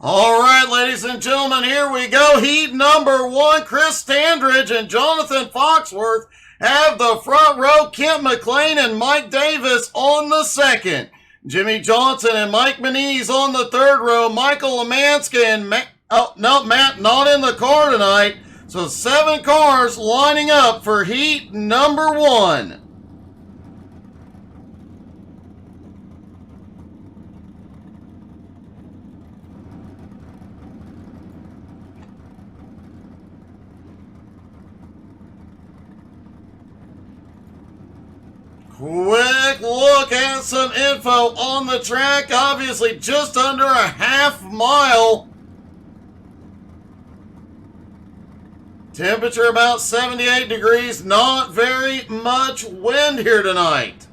All right, ladies and gentlemen, here we go. Heat number one. Chris Standridge and Jonathan Foxworth have the front row. Kent McLean and Mike Davis on the second. Jimmy Johnson and Mike Manise on the third row. Michael Lemanska and Matt not in the car tonight. So 7 cars lining up for heat number one. Quick look at some info on the track. Obviously just under a half mile. Temperature about 78 degrees. Not very much wind here tonight.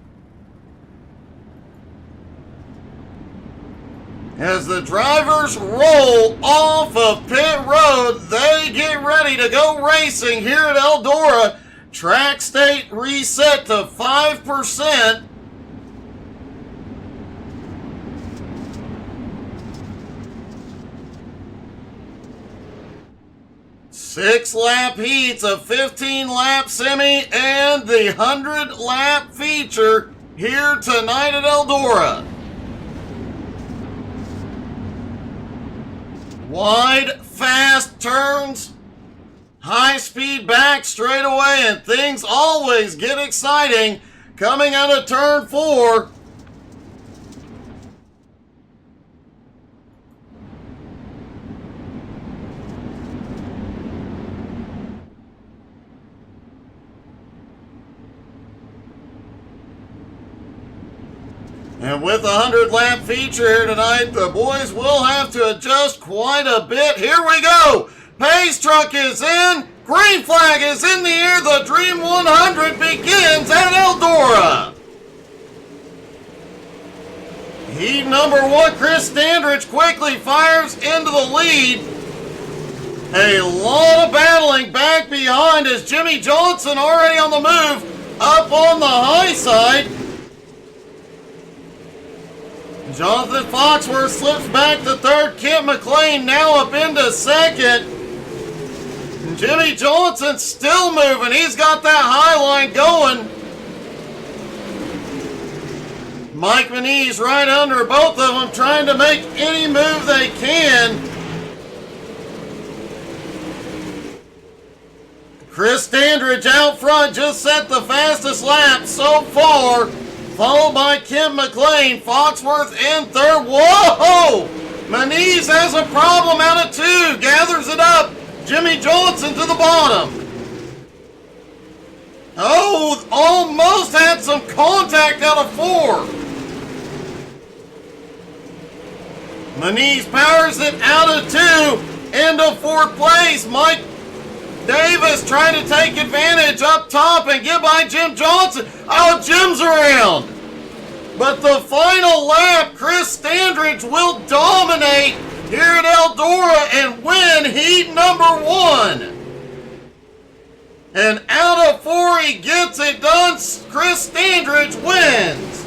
As the drivers roll off of pit road, they get ready to go racing here at ElDora. Track state reset to 5%. Six-lap heats, a 15-lap semi, and the 100-lap feature here tonight at ElDora. Wide, fast turns. High-speed back straightaway, and things always get exciting coming out of turn 4. And with a 100-lap feature here tonight, the boys will have to adjust quite a bit. Here we go! Pace truck is in. Green flag is in the air. The Dream 100 begins at ElDora. Heat number one, Chris Standridge quickly fires into the lead. A lot of battling back behind as Jimmy Johnson already on the move up on the high side. Jonathan Foxworth slips back to third. Kent McLean now up into second. Jimmy Johnson still moving. He's got that high line going. Mike Manise right under both of them, trying to make any move they can. Chris Standridge out front just set the fastest lap so far, followed by Kent McLean. Foxworth in third. Whoa! Manise has a problem out of 2. Gathers it up. Jimmy Johnson to the bottom. Oh, almost had some contact out of 4. Manise powers it out of 2 into 4th place. Mike Davis trying to take advantage up top and get by Jim Johnson. Oh, Jim's around. But the final lap, Chris Standridge will dominate here at ElDora and win heat number one. And out of 4, he gets it done. Chris Standridge wins.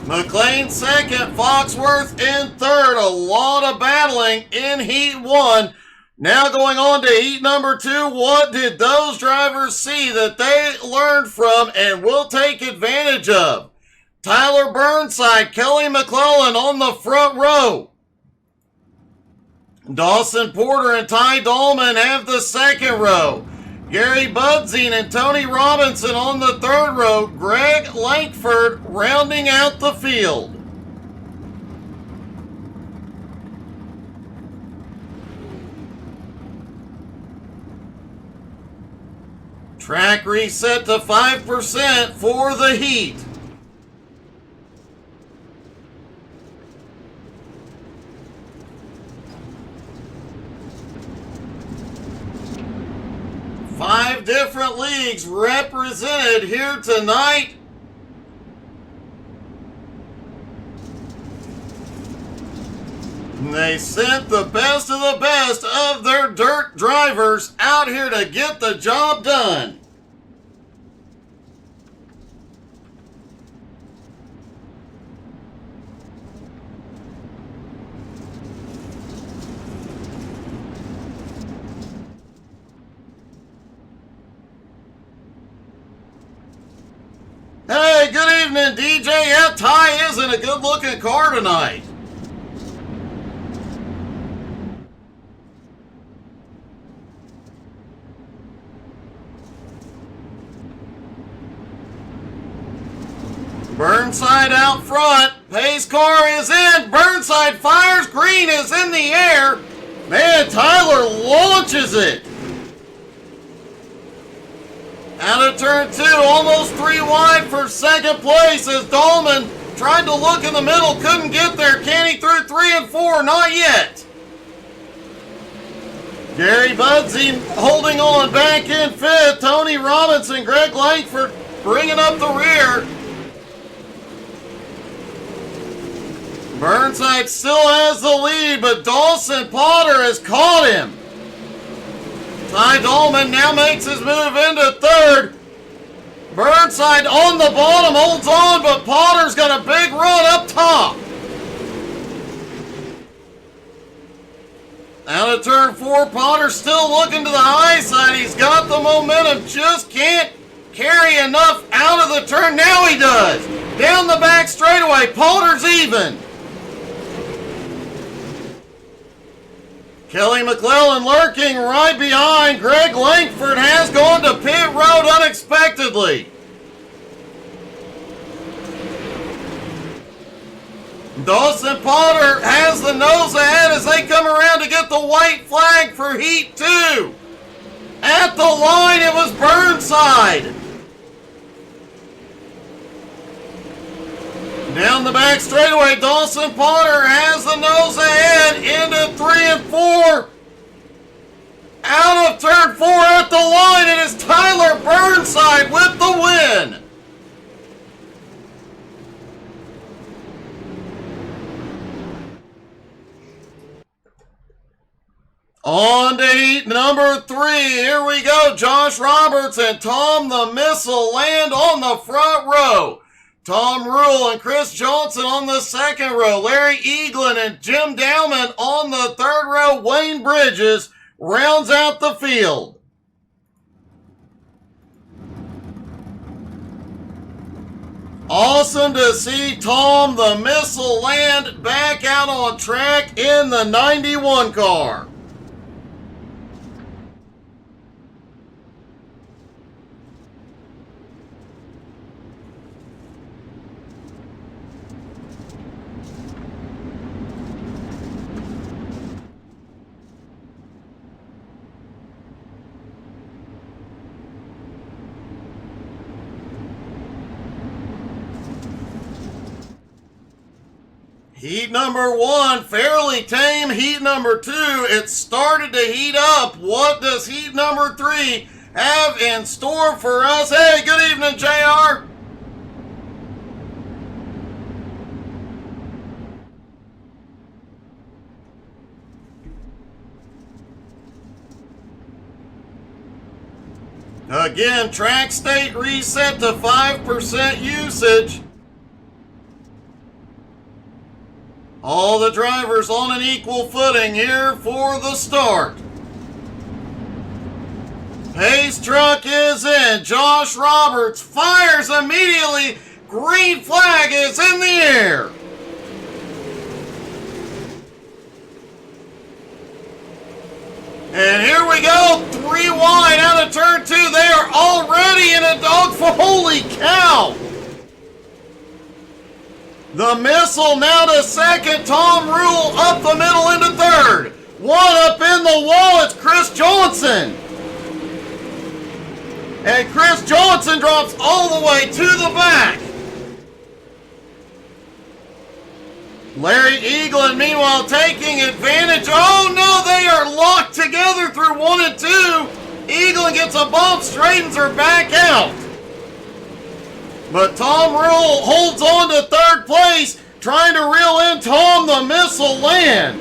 McLean second, Foxworth in third. A lot of battling in heat 1. Now going on to heat number 2, what did those drivers see that they learned from and will take advantage of? Tyler Burnside, Kelly McClellan on the front row. Dawson Porter and Ty Dahlman have the second row. Gary Budzine and Tony Robinson on the third row. Greg Lankford rounding out the field. Track reset to 5% for the heat. Five different leagues represented here tonight. They sent the best of their dirt drivers out here to get the job done. evening, DJ. That Ty isn't a good-looking car tonight. Burnside out front. Pace car is in. Burnside fires. Green is in the air. Man, Tyler launches it. Out of turn 2, almost 3 wide for second place as Dahlman tried to look in the middle, couldn't get there. Can he through 3 and 4? Not yet. Gary Budsey holding on back in 5th. Tony Robinson, Greg Langford bringing up the rear. Burnside still has the lead, but Dawson Potter has caught him. Ty Dahlman now makes his move into 3rd. Burnside on the bottom, holds on, but Potter's got a big run up top. Out of turn 4, Potter still looking to the high side. He's got the momentum, just can't carry enough out of the turn. Now he does. Down the back straightaway, Potter's even. Kelly McClellan lurking right behind. Greg Langford has gone to pit road unexpectedly. Dawson Potter has the nose ahead as they come around to get the white flag for Heat 2. At the line, it was Burnside. Down the back straightaway, Dawson Potter has the nose ahead into 3 and 4. Out of turn 4 at the line, it is Tyler Burnside with the win. On to heat number 3. Here we go. Josh Roberts and Tom the Missile land on the front row. Tom Rule and Chris Johnson on the second row. Larry Eaglin and Jim Dowman on the third row. Wayne Bridges rounds out the field. Awesome to see Tom the Missile land back out on track in the 91 car. Heat number 1, fairly tame. Heat number 2, it started to heat up. What does heat number 3 have in store for us? Hey, good evening, JR. Again, track state reset to 5% usage. All the drivers on an equal footing here for the start. Pace truck is in. Josh Roberts fires immediately. Green flag is in the air. And here we go. 3 wide out of turn 2. They are already in a dogfight. Holy cow. The Missile now to second. Tom Rule up the middle into third. One up in the wall. It's Chris Johnson. And Chris Johnson drops all the way to the back. Larry Eaglin, meanwhile, taking advantage. Oh, no, they are locked together through 1 and 2. Eaglin gets a bump, straightens her back out. But Tom Rule holds on to third place, trying to reel in Tom the Missile land.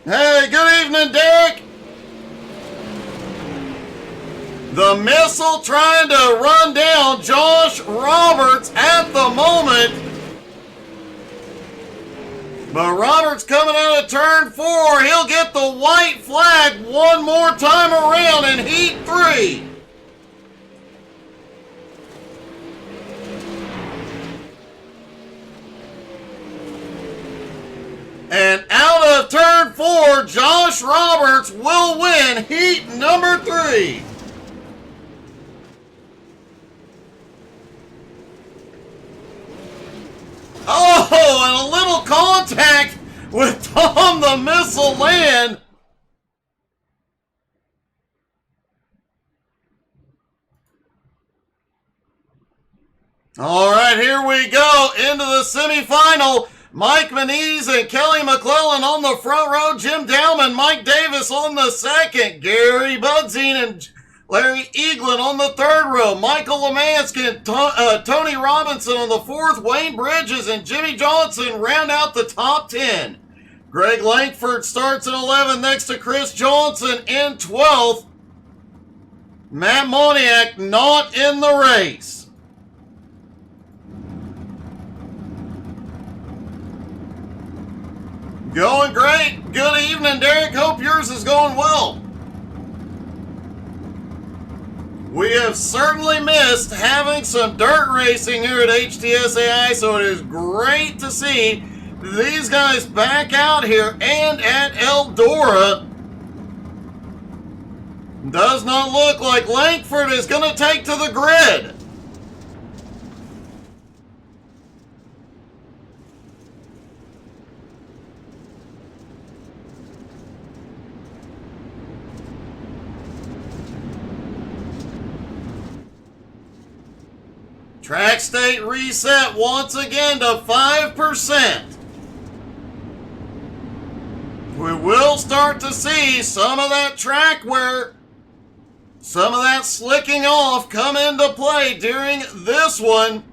Hey, good evening, Derek. The Missile trying to run down Josh Roberts at the moment. But Roberts coming out of turn 4. He'll get the white flag one more time around in heat 3. And out of turn 4, Josh Roberts will win heat number 3. Oh, and a little contact with Tom the Missile Land. All right, here we go into the semifinal. Mike Manise and Kelly McClellan on the front row. Jim Dowman, Mike Davis on the second. Gary Budzine and Larry Eaglin on the third row. Michael Lemansky and Tony Robinson on the fourth. Wayne Bridges and Jimmy Johnson round out the top 10. Greg Langford starts in 11th next to Chris Johnson in 12th. Matt Moniak not in the race. Going great. Good evening, Derek. Hope yours is going well. We have certainly missed having some dirt racing here at HTSAI, so it is great to see these guys back out here and at ElDora. Does not look like Langford is going to take to the grid. Track state reset once again to 5%. We will start to see some of that track wear, some of that slicking off come into play during this one.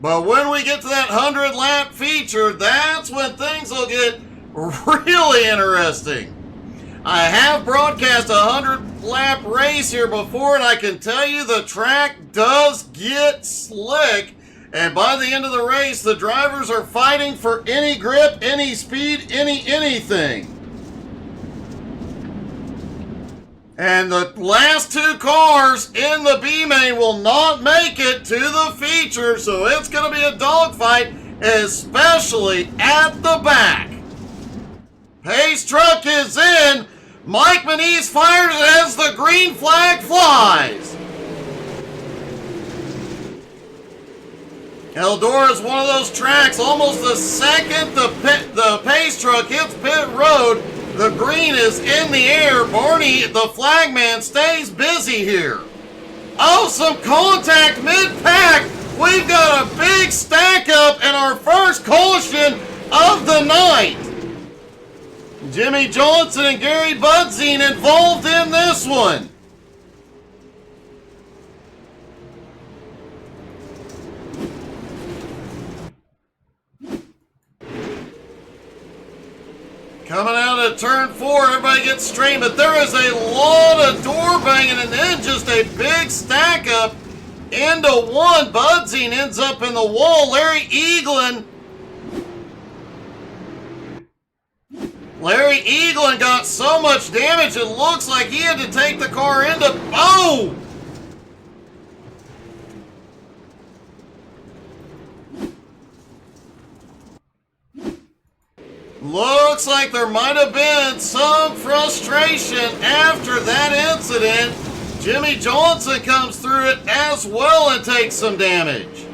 But when we get to that 100-lap feature, that's when things will get really interesting. I have broadcast a 100-lap race here before, and I can tell you the track does get slick. And by the end of the race, the drivers are fighting for any grip, any speed, anything. And the last two cars in the B main will not make it to the feature, so it's going to be a dogfight, especially at the back. Pace truck is in. Mike Manise fires as the green flag flies. ElDora is one of those tracks, almost the second the pace truck hits pit road, the green is in the air. Barney, the flagman, stays busy here. Oh, some contact mid-pack. We've got a big stack up and our first caution of the night. Jimmy Johnson and Gary Budzine involved in this one. Coming out of turn 4, everybody gets straight, but there is a lot of door banging and then just a big stack up into one. Budzine ends up in the wall. Larry Eaglin got so much damage, it looks like he had to take the car into... Oh! Looks like there might have been some frustration after that incident. Jimmy Johnson comes through it as well and takes some damage.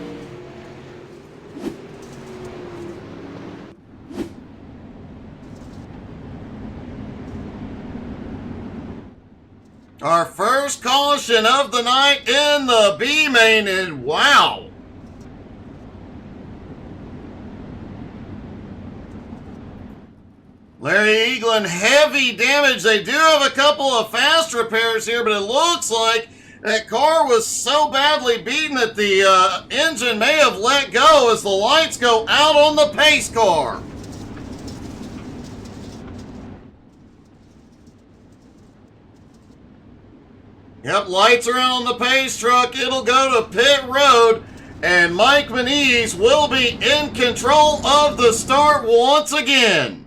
Our first caution of the night in the B main, and wow. Larry Eaglin, heavy damage. They do have a couple of fast repairs here, but it looks like that car was so badly beaten that the engine may have let go as the lights go out on the pace car. Yep, lights are out on the pace truck. It'll go to pit road. And Mike Manise will be in control of the start once again.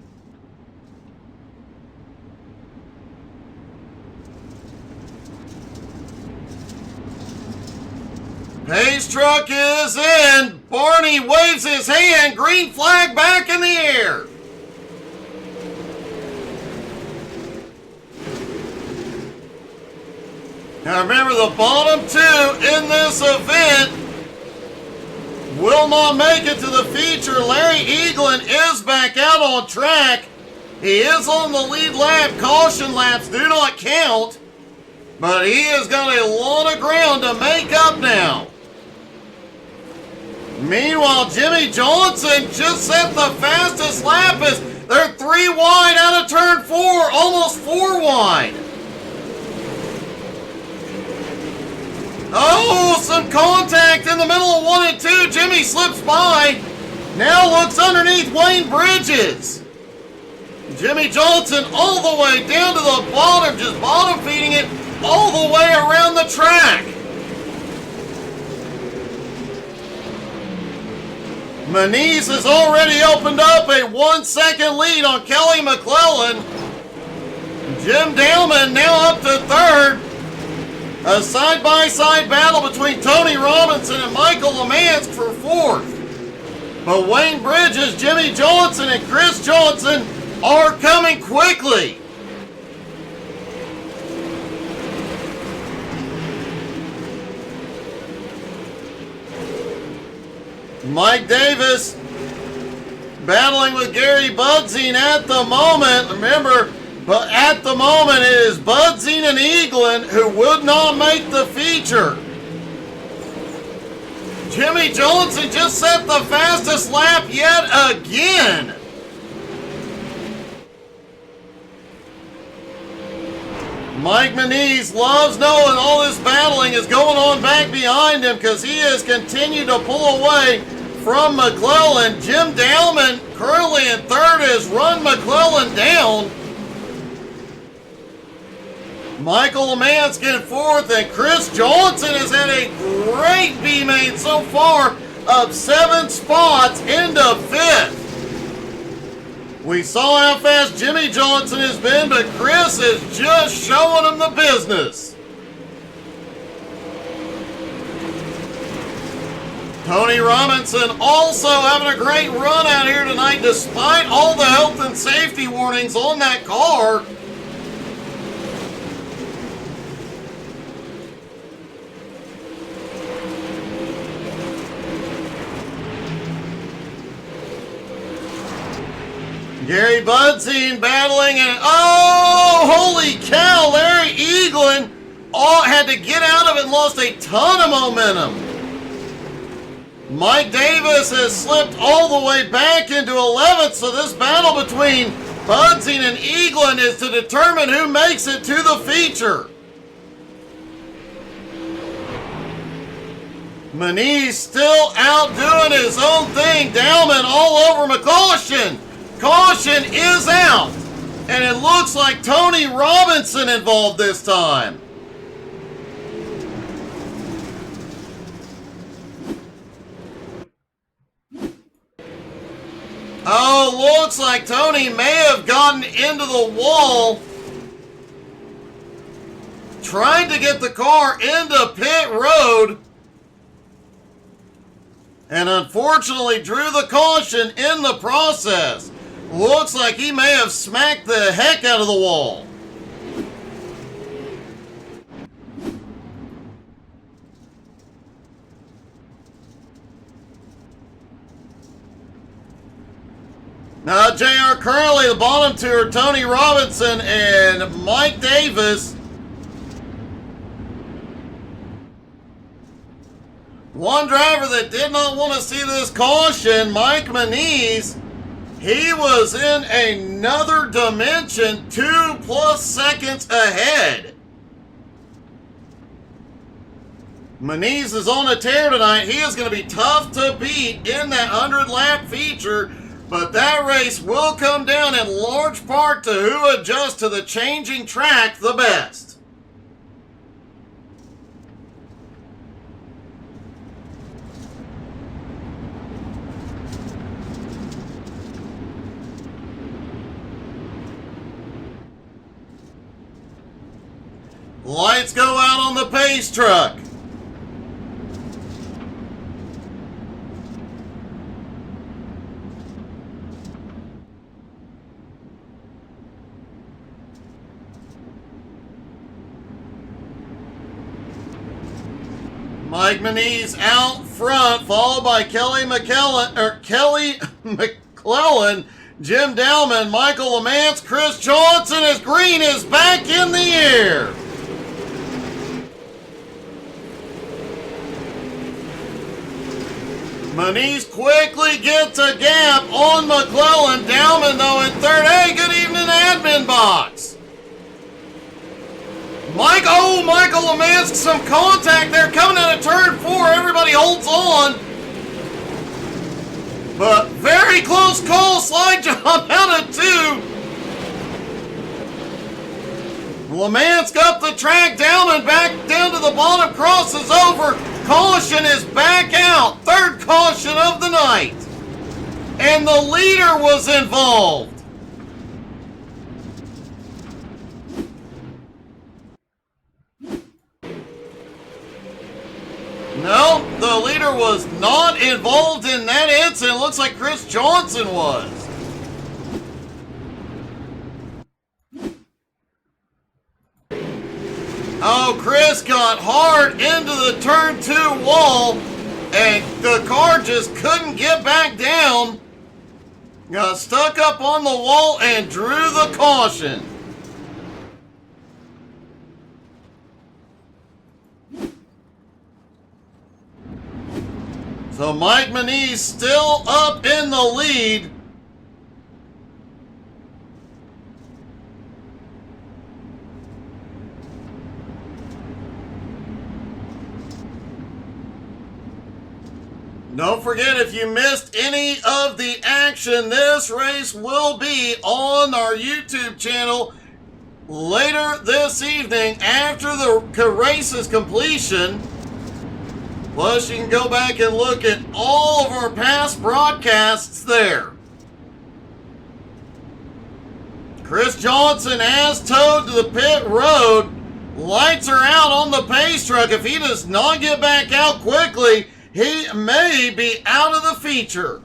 Pace truck is in. Barney waves his hand. Green flag back in the air. Now remember, the bottom two in this event will not make it to the feature. Larry Eaglin is back out on track. He is on the lead lap. Caution laps do not count. But he has got a lot of ground to make up now. Meanwhile, Jimmy Johnson just set the fastest lap as they're 3 wide out of turn 4, almost 4 wide. Oh, some contact in the middle of 1 and 2. Jimmy slips by. Now looks underneath Wayne Bridges. Jimmy Johnson all the way down to the bottom, just bottom feeding it all the way around the track. Manise has already opened up a 1-second lead on Kelly McClellan. Jim Dowman now up to third. A side-by-side battle between Tony Robinson and Michael Lemansk for fourth. But Wayne Bridges, Jimmy Johnson, and Chris Johnson are coming quickly. Mike Davis battling with Gary Budzine at the moment. Remember, but at the moment it is Budzine and Eaglin who would not make the feature. Jimmy Johnson just set the fastest lap yet again. Mike Manise loves knowing all this battling is going on back behind him because he has continued to pull away from McClellan. Jim Dowman currently in third has run McClellan down. Michael Lemansk in fourth, and Chris Johnson has had a great B-main so far, up 7 spots into fifth. We saw how fast Jimmy Johnson has been, but Chris is just showing him the business. Tony Robinson also having a great run out here tonight despite all the health and safety warnings on that car. Gary Budzine battling, and oh, holy cow, Larry Eaglin had to get out of it and lost a ton of momentum. Mike Davis has slipped all the way back into 11th, so this battle between Budzine and Eaglin is to determine who makes it to the feature. Manise still out doing his own thing. Dowman all over him. Caution! Caution is out, and it looks like Tony Robinson involved this time. Oh, looks like Tony may have gotten into the wall, trying to get the car into pit road, and unfortunately drew the caution in the process. Looks like he may have smacked the heck out of the wall. Now, JR, currently the bottom two are Tony Robinson and Mike Davis. One driver that did not want to see this caution, Mike Manise, he was in another dimension, 2+ seconds ahead. Manise is on a tear tonight. He is going to be tough to beat in that 100-lap feature, but that race will come down in large part to who adjusts to the changing track the best. Lights go out on the pace truck. Mike Manise out front, followed by Kelly McClellan, Jim Dowman, Michael Lamance, Chris Johnson as green is back in the air. Manise quickly gets a gap on McClellan. Dowman, though, in third. Hey, good evening, admin box. Michael Lamance, some contact there coming out of turn 4. Everybody holds on. But very close call. Slide jump out of 2. Lamance got the track down and back down to the bottom. Crosses over. Caution is back out. Third caution of the night. And the leader was involved. No, the leader was not involved in that incident. Looks like Chris Johnson was. Oh, Chris got hard into the turn 2 wall, and the car just couldn't get back down. Got stuck up on the wall and drew the caution. So Mike Manise still up in the lead. Don't forget, if you missed any of the action, this race will be on our YouTube channel later this evening after the race's completion. Plus, you can go back and look at all of our past broadcasts there. Chris Johnson has towed to the pit road. Lights are out on the pace truck. If he does not get back out quickly, he may be out of the feature.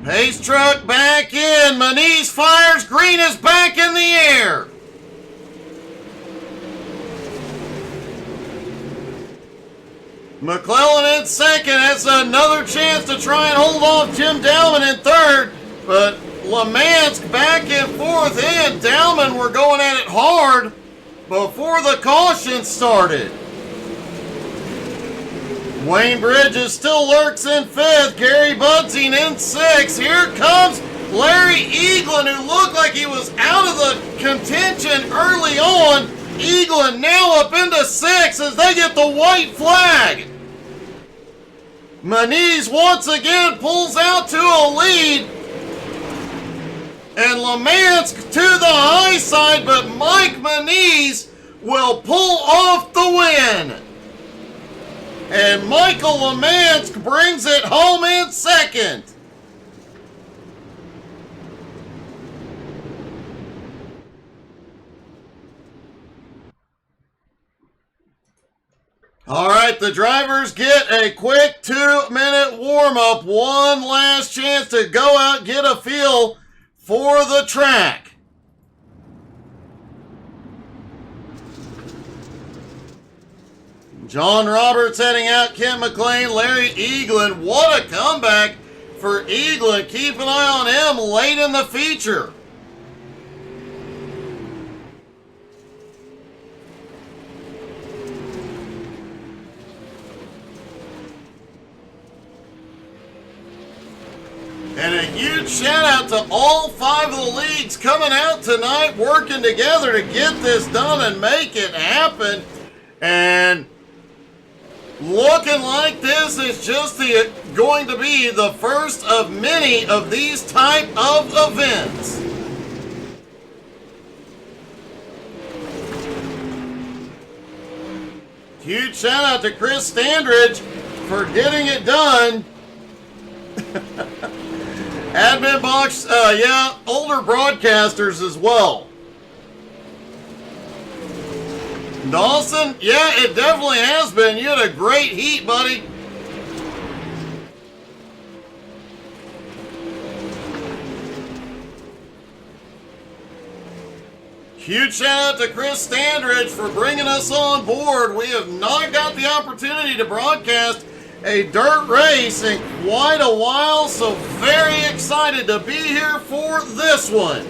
Pace truck back in. Manise fires. Green is back in the air. McClellan in second. That's another chance to try and hold off Jim Dowman in third. But Lamance back and forth in. Dowman were going at it hard before the caution started. Wayne Bridges still lurks in fifth. Gary Budzing in sixth. Here comes Larry Eaglin, who looked like he was out of the contention early on. Eaglin now up into sixth as they get the white flag. Manise once again pulls out to a lead. And Lamance to the high side, but Mike Manise will pull off the win. And Michael Lamance brings it home in second. All right, the drivers get a quick 2-minute warm-up. One last chance to go out and get a feel for the track. John Roberts heading out, Kent McLean, Larry Eaglin. What a comeback for Eaglin. Keep an eye on him late in the feature. And a huge shout out to all 5 of the leagues coming out tonight, working together to get this done and make it happen. And looking like this is just going to be the first of many of these type of events. Huge shout out to Chris Standridge for getting it done. Admin box, yeah, older broadcasters as well. Dawson, yeah, it definitely has been. You had a great heat, buddy. Huge shout out to Chris Standridge for bringing us on board. We have not got the opportunity to broadcast a dirt race in quite a while, so very excited to be here for this one.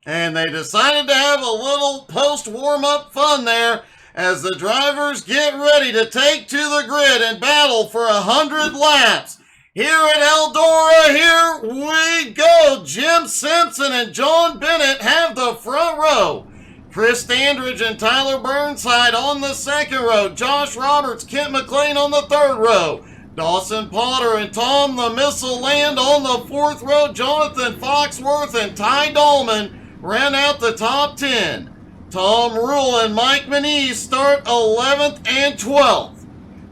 And they decided to have a little post-warm-up fun there as the drivers get ready to take to the grid and battle for 100 laps. Here at ElDora, here we go. Jim Simpson and John Bennett have the front row. Chris Standridge and Tyler Burnside on the second row. Josh Roberts, Kent McLean on the third row. Dawson Potter and Tom the Missile Land on the fourth row. Jonathan Foxworth and Ty Dahlman ran out the top 10. Tom Rule and Mike Manise start 11th and 12th.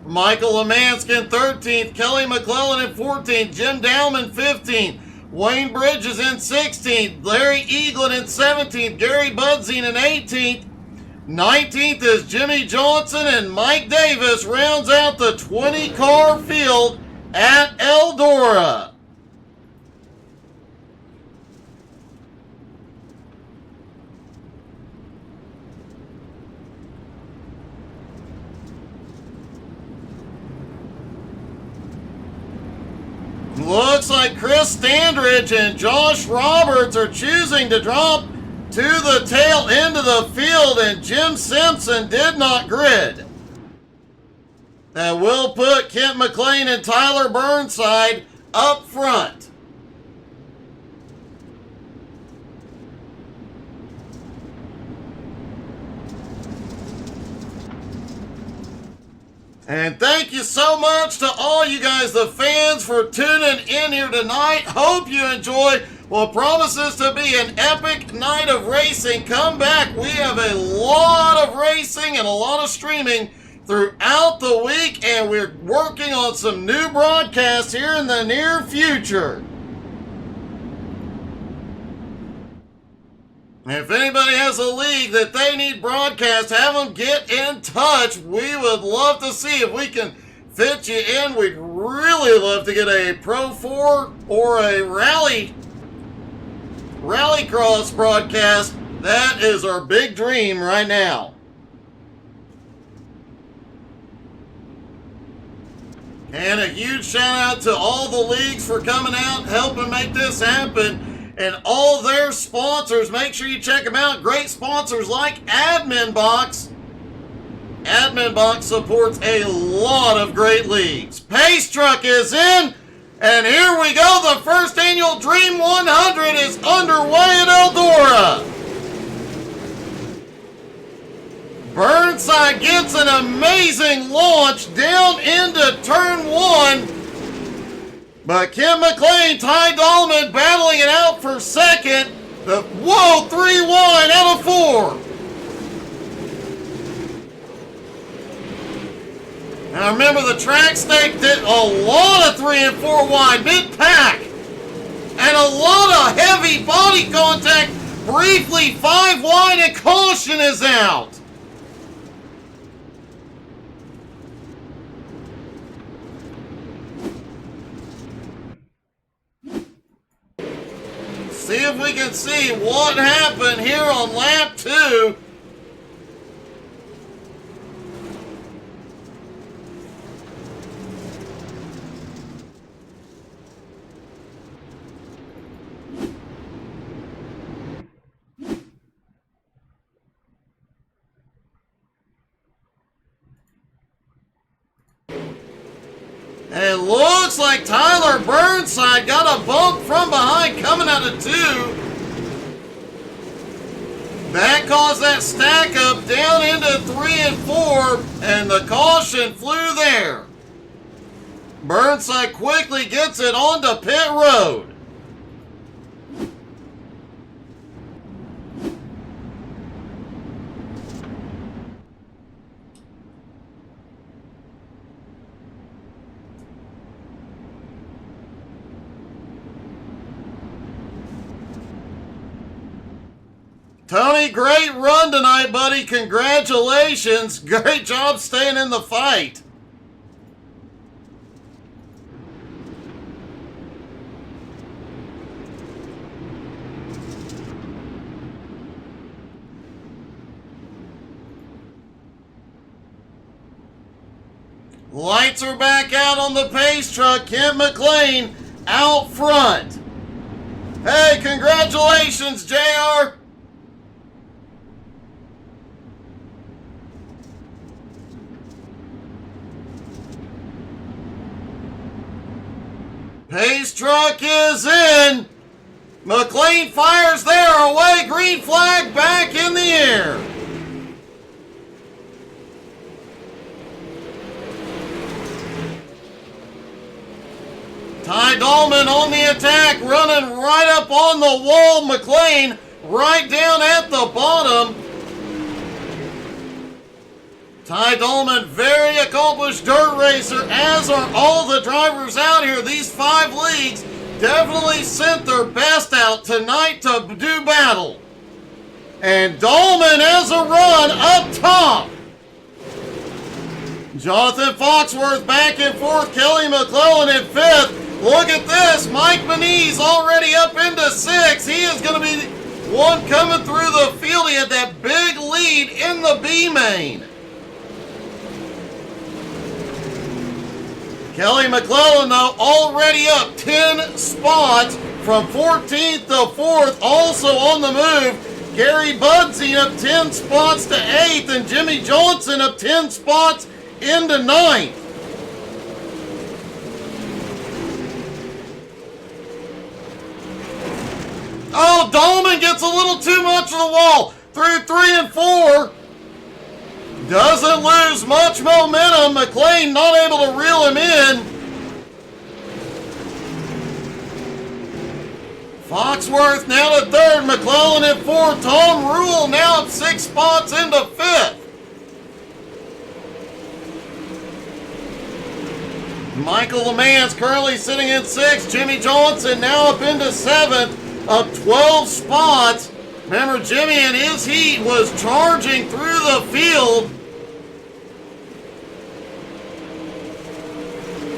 Michael Lemanskin 13th. Kelly McClellan in 14th. Jim Dowman 15th. Wayne Bridges in 16th. Larry Eaglin in 17th. Gary Budzine in 18th. 19th is Jimmy Johnson, and Mike Davis rounds out the 20-car field at ElDora. Looks like Chris Standridge and Josh Roberts are choosing to drop to the tail end of the field, and Jim Simpson did not grid. That will put Kent McLean and Tyler Burnside up front. And thank you so much to all you guys, the fans, for tuning in here tonight. Hope you enjoy what promises to be an epic night of racing. Come back. We have a lot of racing and a lot of streaming throughout the week, and we're working on some new broadcasts here in the near future. If anybody has a league that they need broadcast, have them get in touch. We would love to see if we can fit you in. We'd really love to get a Pro 4 or a Rallycross broadcast. That is our big dream right now. And a huge shout out to all the leagues for coming out, helping make this happen. And all their sponsors, make sure you check them out. Great sponsors like Admin Box. Admin Box supports a lot of great leagues. Pace Truck is in, and here we go. The first annual Dream 100 is underway at ElDora. Burnside gets an amazing launch down into turn 1. But Kim McLean, Ty Dahlman battling it out for second. Whoa, 3 wide out of 4. Now remember, the track stake did a lot of 3 and 4 wide, mid-pack. And a lot of heavy body contact. Briefly 5 wide, and caution is out. See if we can see what happened here on lap 2. It looks like Tyler Burnside got a bump from behind coming out of 2. That caused that stack up down into 3 and 4, and the caution flew there. Burnside quickly gets it onto pit road. Tony, great run tonight, buddy. Congratulations. Great job staying in the fight. Lights are back out on the pace truck. Kent McLean out front. Hey, congratulations, JR. Pace truck is in. McLean fires there. Away. Green flag back in the air. Ty Dahlman on the attack, running right up on the wall. McLean right down at the bottom. Ty Dahlman, very accomplished dirt racer, as are all the drivers out here. These 5 leagues definitely sent their best out tonight to do battle. And Dahlman has a run up top. Jonathan Foxworth back and forth. Kelly McClellan in 5th. Look at this. Mike Manise already up into 6th. He is going to be one coming through the field. He had that big lead in the B main. Kelly McClellan, though, already up 10 spots from 14th to 4th, also on the move. Gary Budsey up 10 spots to 8th, and Jimmy Johnson up 10 spots into 9th. Oh, Dahlman gets a little too much of the wall through 3 and 4. Doesn't lose much momentum. McLean not able to reel him in. Foxworth now to 3rd. McClellan at 4th. Tom Rule now up 6 spots into 5th. Michael LeMans currently sitting in 6th. Jimmy Johnson now up into 7th. Up 12 spots. Remember, Jimmy in his heat was charging through the field.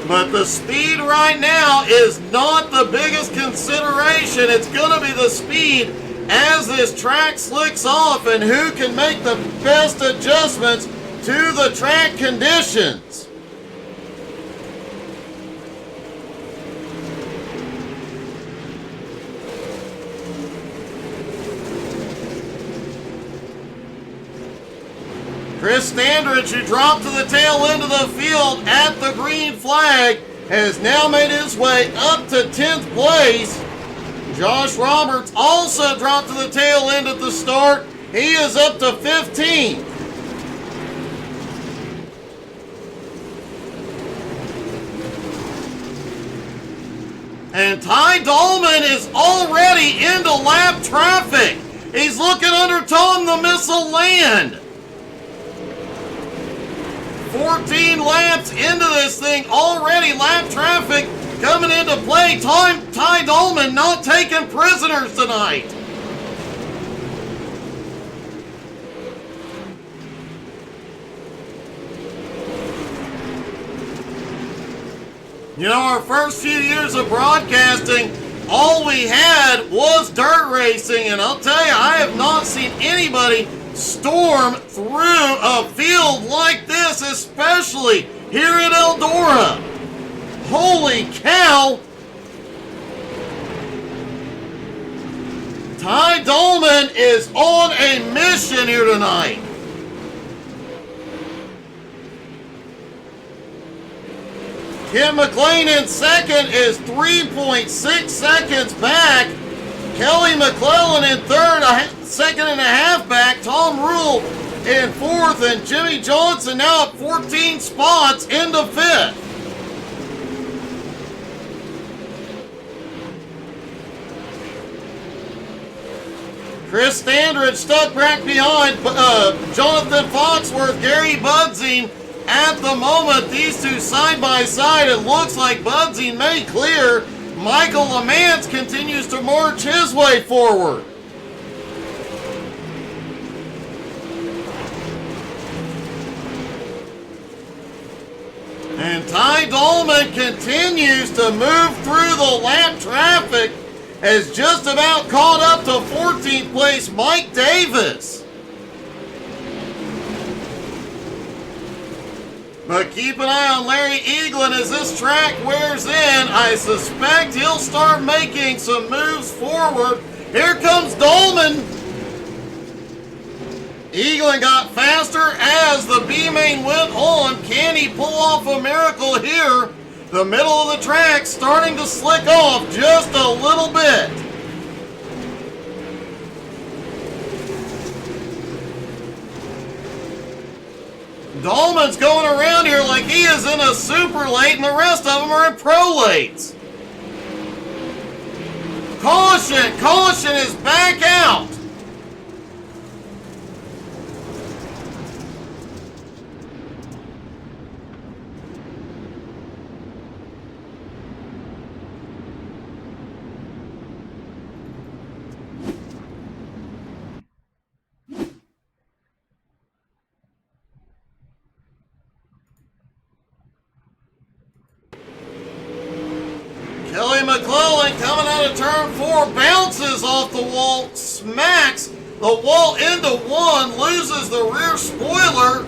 But the speed right now is not the biggest consideration. It's going to be the speed as this track slicks off and who can make the best adjustments to the track conditions. Chris Standridge, who dropped to the tail end of the field at the green flag, has now made his way up to 10th place. Josh Roberts also dropped to the tail end at the start. He is up to 15th. And Ty Dahlman is already into lap traffic. He's looking under Tom the Missile Land. 14 laps into this thing already. Lap traffic coming into play. Ty Dahlman not taking prisoners tonight. You know, our first few years of broadcasting, all we had was dirt racing, and I'll tell you, I have not seen anybody storm through a field like this, especially here at ElDora. Holy cow! Ty Dahlman is on a mission here tonight. Kent McLean in second is 3.6 seconds back. Kelly McClellan in third, a second and a half back. Tom Rule in fourth, and Jimmy Johnson now at 14 spots into fifth. Chris Standridge stuck back behind Jonathan Foxworth, Gary Budzing. At the moment, these two side by side, it looks like Budzing may clear. Michael Lamance continues to march his way forward. And Ty Dolman continues to move through the lap traffic, has just about caught up to 14th place Mike Davis. But keep an eye on Larry Eaglin as this track wears in. I suspect he'll start making some moves forward. Here comes Dolman. Eaglin got faster as the B-main went on. Can he pull off a miracle here? The middle of the track starting to slick off just a little bit. Dolman's going around here like he is in a super late and the rest of them are in pro lates. Caution! Caution is back out. Kelly McClellan coming out of turn 4, bounces off the wall, smacks the wall into one, loses the rear spoiler.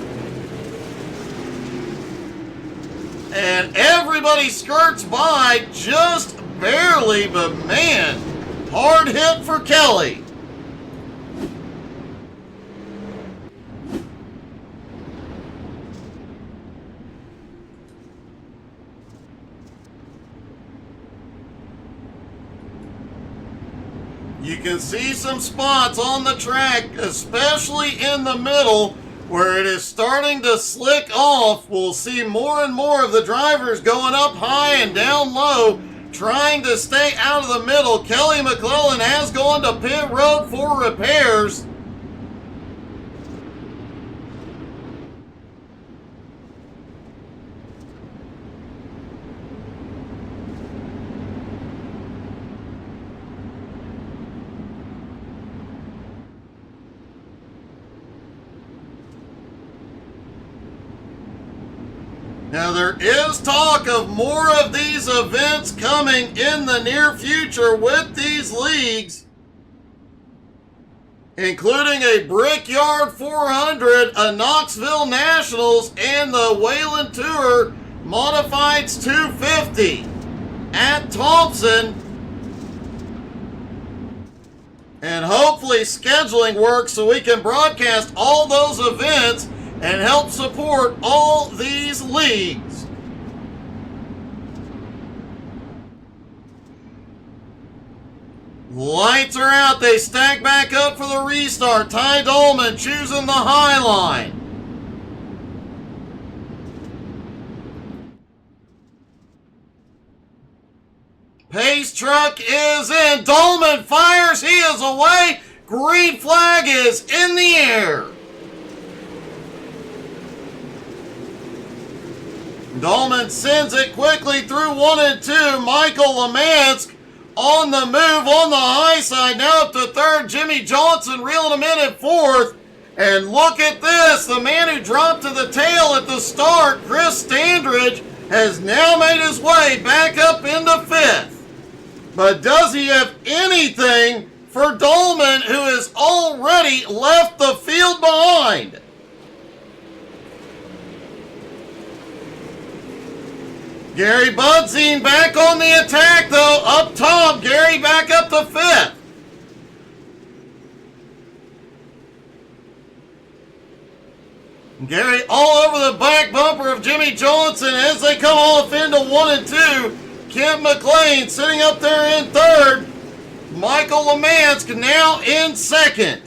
And everybody skirts by just barely, but man, hard hit for Kelly. You can see some spots on the track, especially in the middle, where it is starting to slick off. We'll see more and more of the drivers going up high and down low, trying to stay out of the middle. Kelly McClellan has gone to pit road for repairs. Now there is talk of more of these events coming in the near future with these leagues, including a Brickyard 400, a Knoxville Nationals, and the Wayland Tour Modifieds 250 at Thompson. And hopefully scheduling works so we can broadcast all those events and help support all these leagues. Lights are out. They stack back up for the restart. Ty Dolman choosing the high line. Pace truck is in. Dolman fires. He is away. Green flag is in the air. Dolman sends it quickly through 1 and 2. Michael Lemansk on the move on the high side. Now up to third. Jimmy Johnson reeling him in at fourth. And look at this. The man who dropped to the tail at the start, Chris Standridge, has now made his way back up into fifth. But does he have anything for Dolman, who has already left the field behind? Gary Budzing back on the attack, though. Up top, Gary back up to fifth. Gary all over the back bumper of Jimmy Johnson as they come off into 1 and 2. Kent McLean sitting up there in third. Michael Lemansk now in second.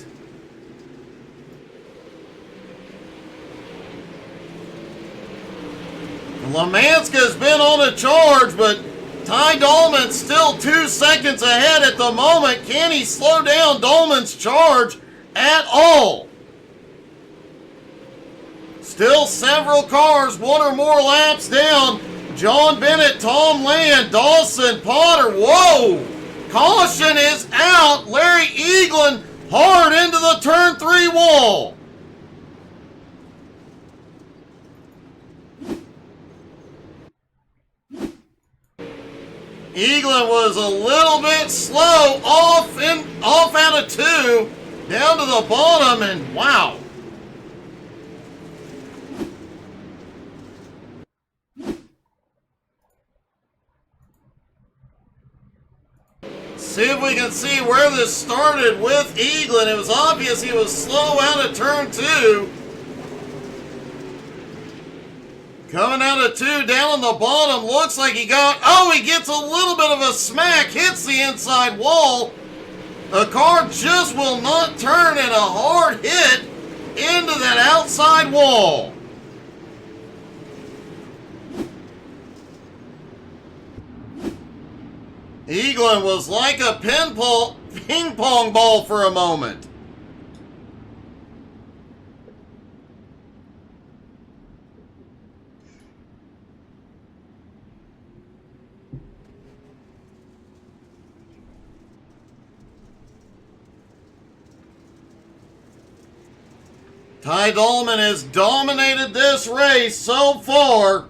Lemansk has been on a charge, but Ty Dahlman's still 2 seconds ahead at the moment. Can he slow down Dahlman's charge at all? Still several cars, 1 or more laps down. John Bennett, Tom Land, Dawson, Potter. Whoa! Caution is out. Larry Eaglin hard into the turn 3 wall. Eaglin was a little bit slow off out of 2 down to the bottom, and wow. See if we can see where this started with Eaglin. It was obvious he was slow out of turn 2. Coming out of 2, down on the bottom, looks like he gets a little bit of a smack, hits the inside wall. The car just will not turn, and a hard hit into that outside wall. Eaglin was like a ping pong ball for a moment. Ty Dahlman has dominated this race so far.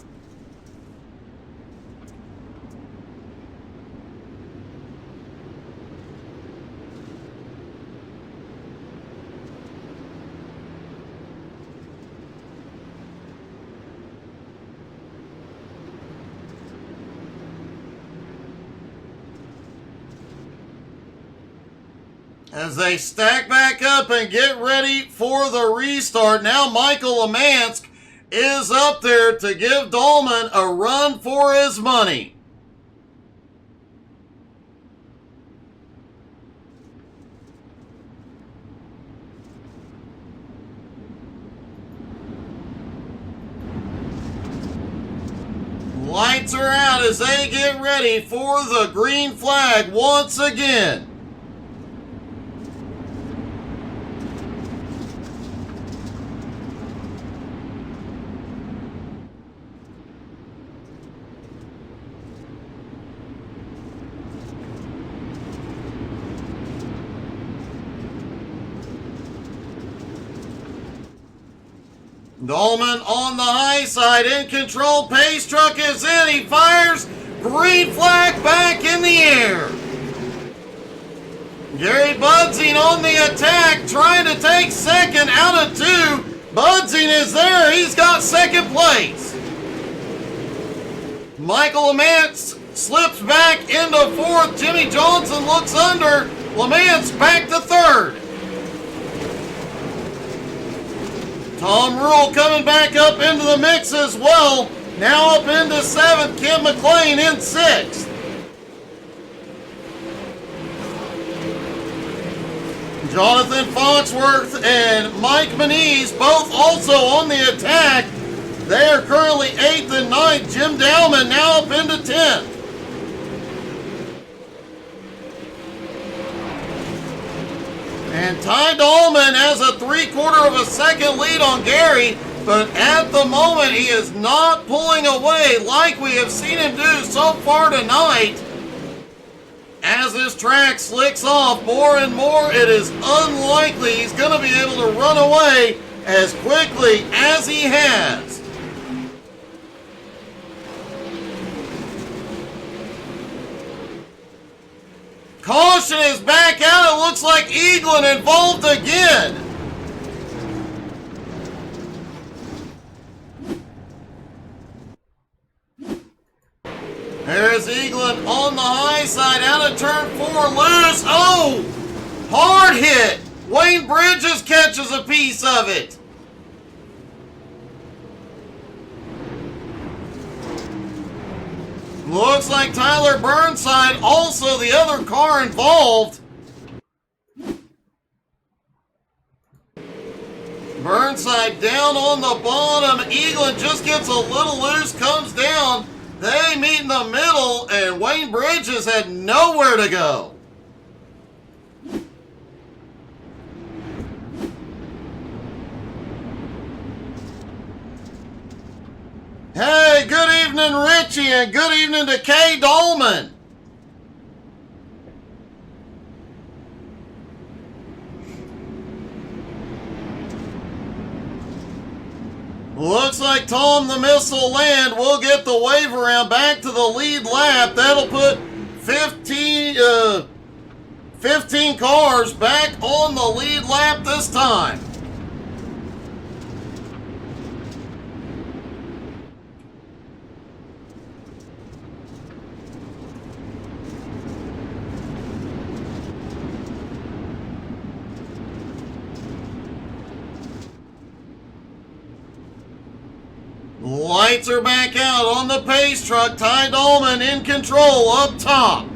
As they stack back up and get ready for the restart, now Michael Lemansk is up there to give Dahlman a run for his money. Lights are out as they get ready for the green flag once again. Dahlman on the high side, in control, pace truck is in, he fires, green flag back in the air. Gary Budzing on the attack, trying to take second out of 2. Budzing is there, he's got second place. Michael Lemansk slips back into 4th, Jimmy Johnson looks under, Lemansk back to 3rd. Tom Rule coming back up into the mix as well. Now up into 7th, Kent McLean in 6th. Jonathan Foxworth and Mike Manise both also on the attack. They are currently 8th and 9th. Jim Dowman now up into 10th. And Ty Dahlman has a 3/4 of a second lead on Gary, but at the moment he is not pulling away like we have seen him do so far tonight. As this track slicks off more and more, it is unlikely he's going to be able to run away as quickly as he has. Caution is back out. It looks like Eaglin involved again. There's Eaglin on the high side, out of turn 4, loose. Oh, hard hit. Wayne Bridges catches a piece of it. Looks like Tyler Burnside, also the other car involved. Burnside down on the bottom. Eaglin just gets a little loose, comes down. They meet in the middle, and Wayne Bridges had nowhere to go. Hey, good evening, Richie, and good evening to Kay Dolman. Looks like Tom the Missile Land will get the wave around back to the lead lap. That'll put 15 cars back on the lead lap this time. Lights are back out on the pace truck. Ty Dolman in control up top.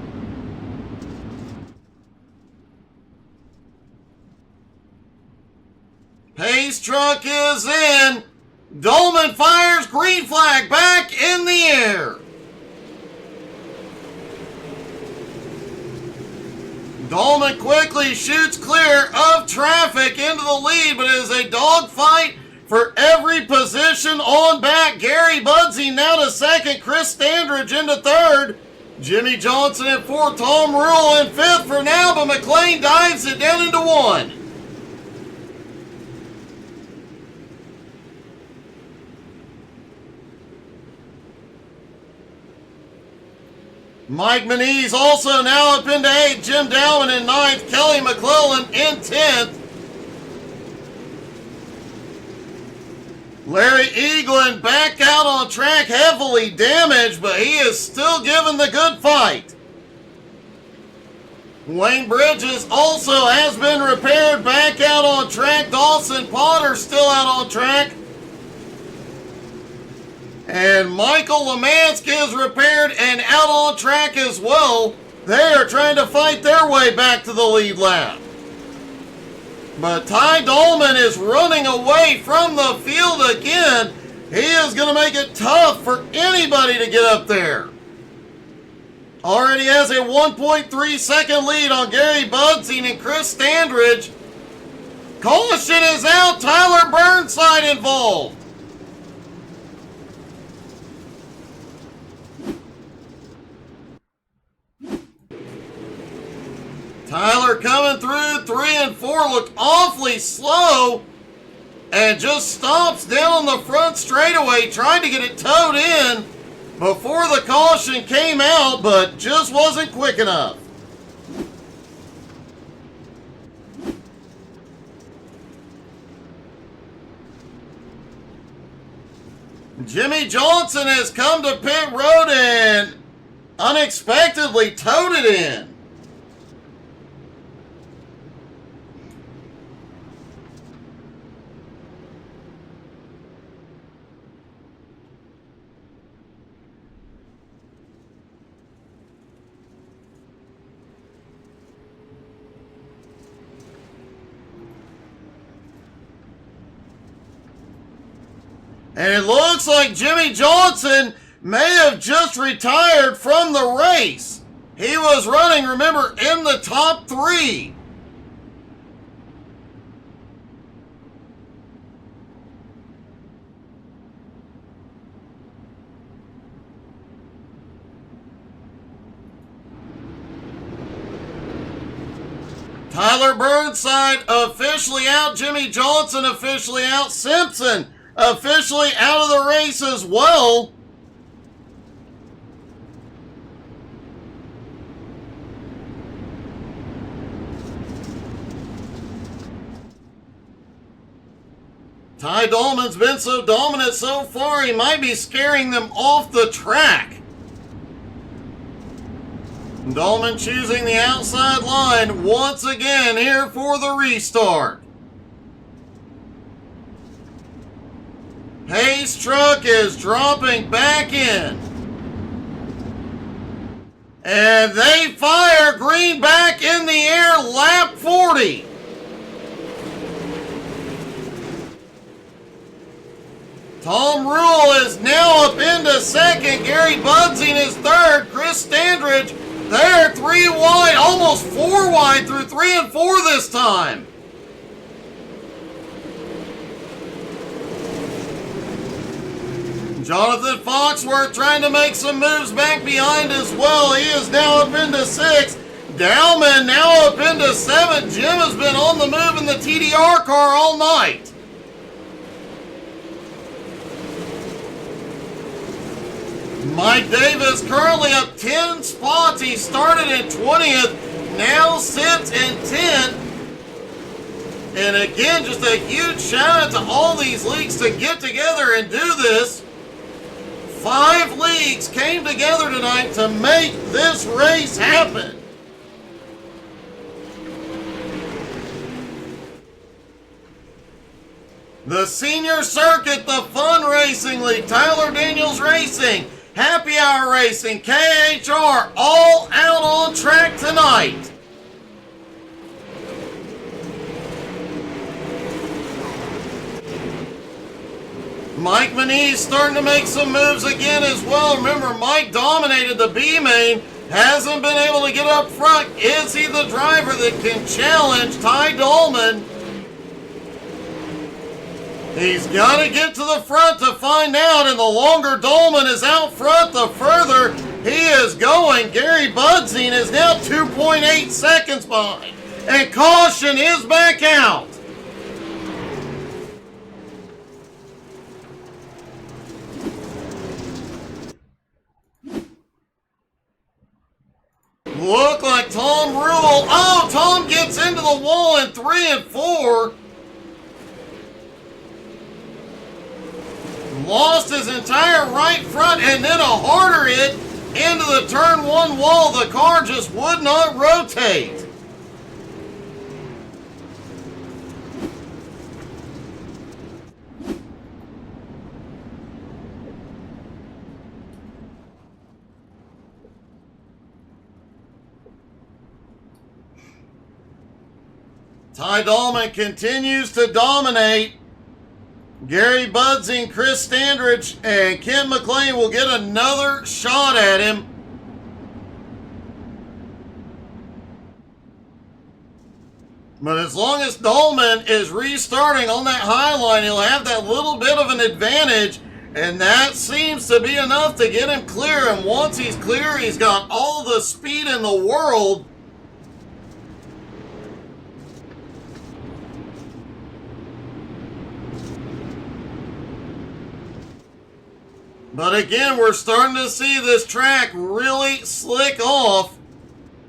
Pace truck is in. Dolman fires, green flag back in the air. Dolman quickly shoots clear of traffic into the lead, but it is a dogfight for every position on back. Gary Budsey now to second. Chris Standridge into third. Jimmy Johnson in fourth. Tom Rule in fifth for now, but McLean dives it down into one. Mike Manise also now up into eighth. Jim Dowman in ninth. Kelly McClellan in 10th. Larry Eaglin back out on track, heavily damaged, but he is still giving the good fight. Wayne Bridges also has been repaired, back out on track. Dawson Potter still out on track. And Michael Lemansky is repaired and out on track as well. They are trying to fight their way back to the lead lap. But Ty Dolman is running away from the field again. He is going to make it tough for anybody to get up there. Already has a 1.3 second lead on Gary Budsey and Chris Standridge. Caution is out. Tyler Burnside involved. Tyler coming through, 3 and 4, looked awfully slow and just stops down on the front straightaway, trying to get it towed in before the caution came out, but just wasn't quick enough. Jimmy Johnson has come to pit road and unexpectedly towed it in. And it looks like Jimmy Johnson may have just retired from the race. He was running, remember, in the top 3. Tyler Burnside officially out. Jimmy Johnson officially out. Simpson officially out of the race as well. Ty Dolman's been so dominant so far, he might be scaring them off the track. Dolman choosing the outside line once again here for the restart. Pace truck is dropping back in. And they fire green back in the air, lap 40. Tom Rule is now up into second. Gary Budsing is third. Chris Standridge, they're 3 wide, almost 4 wide through 3 and 4 this time. Jonathan Foxworth trying to make some moves back behind as well. He is now up into 6. Dowman now up into 7. Jim has been on the move in the TDR car all night. Mike Davis currently up 10 spots. He started in 20th, now sits in 10th. And again, just a huge shout out to all these leagues to get together and do this. 5 leagues came together tonight to make this race happen. The Senior Circuit, the Fun Racing League, Tyler Daniels Racing, Happy Hour Racing, KHR, all out on track tonight. Mike Manise starting to make some moves again as well. Remember, Mike dominated the B main, hasn't been able to get up front. Is he the driver that can challenge Ty Dolman? He's got to get to the front to find out, and the longer Dolman is out front, the further he is going. Gary Budsing is now 2.8 seconds behind, and caution is back out. Look like Tom Rule. Oh, Tom gets into the wall in 3 and 4. Lost his entire right front and then a harder hit into the turn 1 wall. The car just would not rotate. Ty Dolman continues to dominate. Gary Budsing, Chris Standridge, and Ken McLean will get another shot at him. But as long as Dolman is restarting on that high line, he'll have that little bit of an advantage, and that seems to be enough to get him clear. And once he's clear, he's got all the speed in the world. But again, we're starting to see this track really slick off.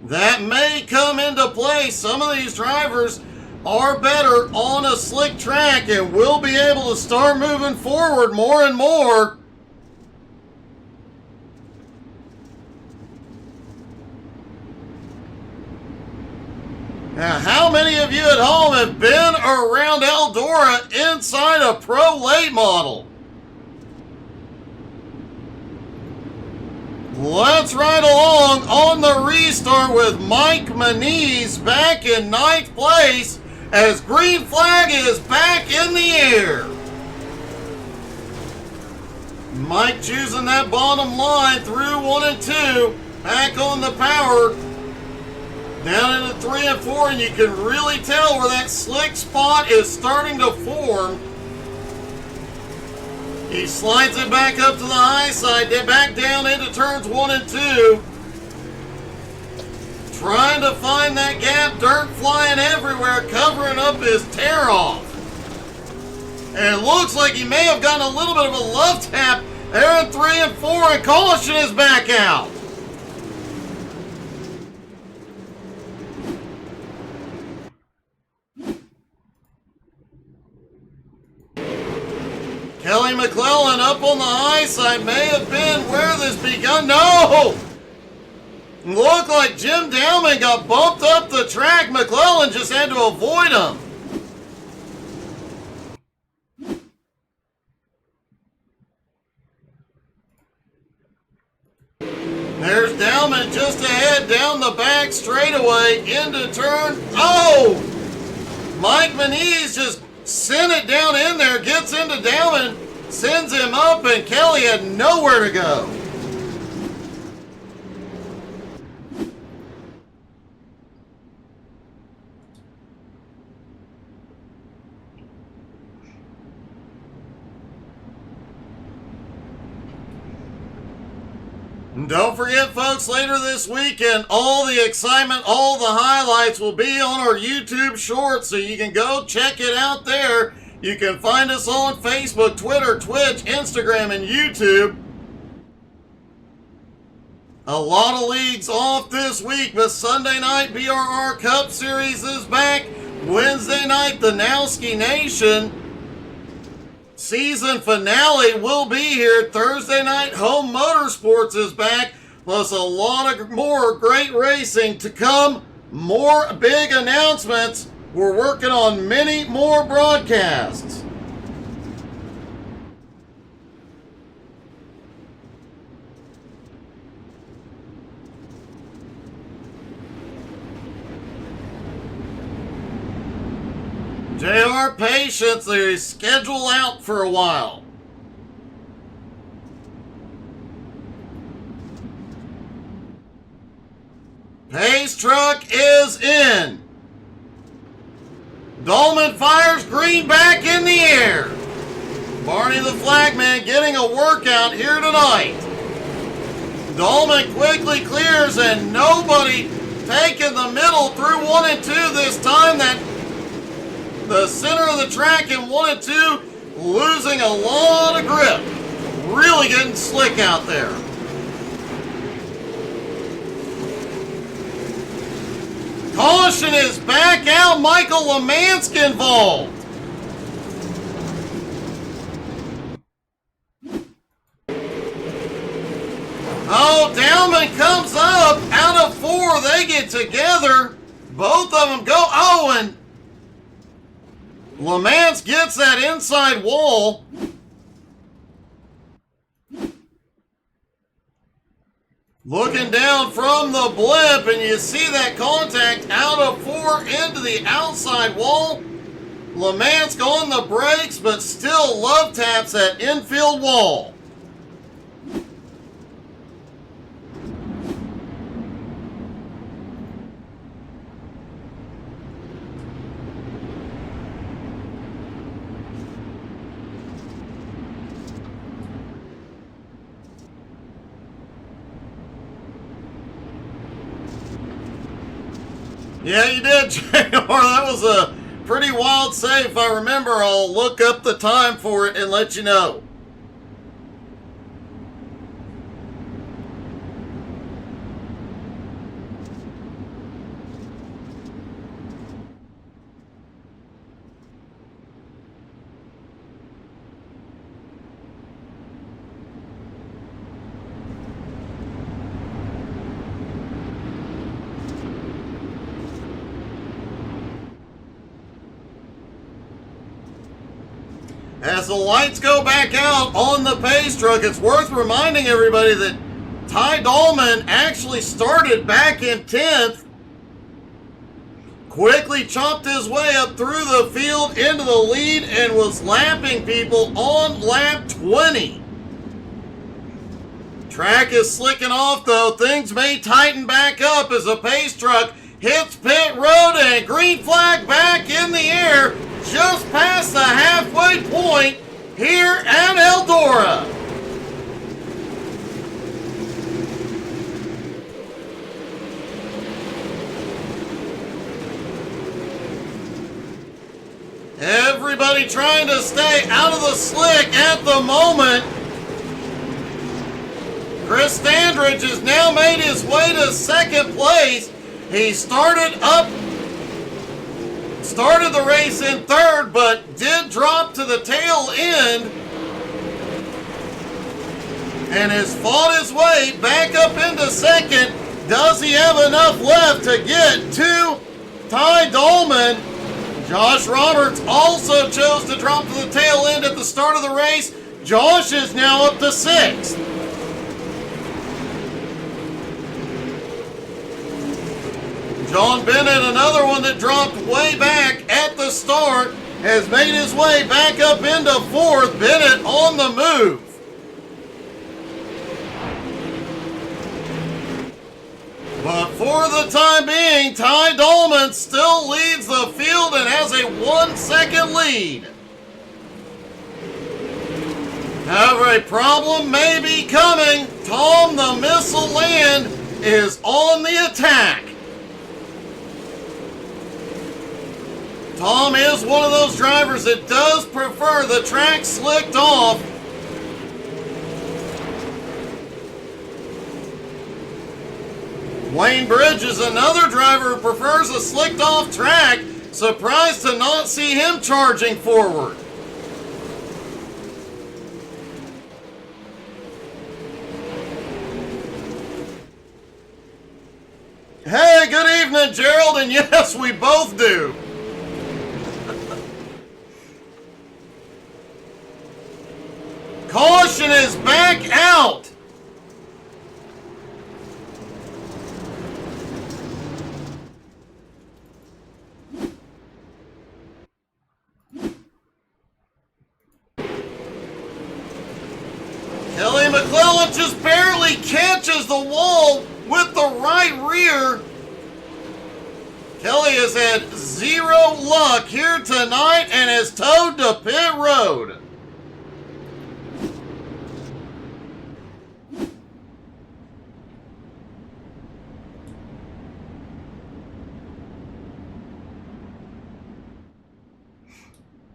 That may come into play. Some of these drivers are better on a slick track and will be able to start moving forward more and more. Now, how many of you at home have been around ElDora inside a Pro Late model? Let's ride along on the restart with Mike Manise back in 9th place as green flag is back in the air. Mike choosing that bottom line through 1 and 2, back on the power, down into 3 and 4, and you can really tell where that slick spot is starting to form. He slides it back up to the high side, then back down into turns 1 and 2. Trying to find that gap, dirt flying everywhere, covering up his tear off. And it looks like he may have gotten a little bit of a love tap there in 3 and 4, and caution is back out. Kelly McClellan up on the high side may have been where this begun. No! Looked like Jim Dowman got bumped up the track. McClellan just had to avoid him. There's Dowman just ahead down the back straightaway into turn. Oh! Mike Manise just sent it down in there, gets into Dowman, sends him up, and Kelly had nowhere to go. And don't forget, folks, later this weekend, all the excitement, all the highlights will be on our YouTube Shorts, so you can go check it out there. You can find us on Facebook, Twitter, Twitch, Instagram, and YouTube. A lot of leagues off this week, but Sunday night BRR Cup Series is back. Wednesday night, the Nowski Nation season finale will be here. Thursday night, Home Motorsports is back, plus a lot of more great racing to come. More big announcements. We're working on many more broadcasts. JR, patience, they schedule out for a while. Pace truck is in. Dolman fires green back in the air. Barney the Flagman getting a workout here tonight. Dolman quickly clears, and nobody taking the middle through 1 and 2 this time. That the center of the track in 1 and 2 losing a lot of grip. Really getting slick out there. Caution is back out. Michael Lemansk involved. Oh, Dowman comes up. Out of 4, they get together. Both of them go. Oh, and Lemansk gets that inside wall. Looking down from the blip, and you see that contact out of 4 into the outside wall. Lemansk on the brakes, but still love taps that infield wall. Yeah, you did, JR. That was a pretty wild save. If I remember, I'll look up the time for it and let you know. As the lights go back out on the pace truck, it's worth reminding everybody that Ty Dahlman actually started back in 10th, quickly chopped his way up through the field into the lead, and was lapping people on lap 20. Track is slicking off, though. Things may tighten back up as the pace truck hits pit road, and green flag back in the air just past the halfway point here at ElDora. Everybody trying to stay out of the slick at the moment. Chris Standridge has now made his way to second place. He started the race in third, but did drop to the tail end and has fought his way back up into second. Does he have enough left to get to Ty Dahlman? Josh Roberts also chose to drop to the tail end at the start of the race. Josh is now up to 6th. John Bennett, another one that dropped way back at the start, has made his way back up into fourth. Bennett on the move. But for the time being, Ty Dolman still leads the field and has a 1 second lead. However, a problem may be coming. Tom the Missile Land is on the attack. Tom is one of those drivers that does prefer the track slicked off. Wayne Bridge is another driver who prefers a slicked off track. Surprised to not see him charging forward. Hey, good evening, Gerald, and yes, we both do. Caution is back out. Kelly McClellan just barely catches the wall with the right rear. Kelly has had zero luck here tonight and is towed to pit road.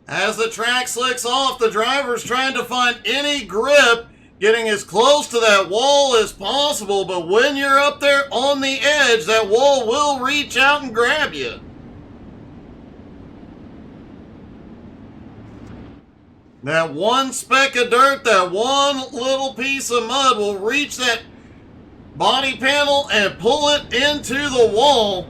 As the track slicks off, the driver's trying to find any grip, getting as close to that wall as possible, but when you're up there on the edge, that wall will reach out and grab you. That one speck of dirt, that one little piece of mud will reach that body panel and pull it into the wall.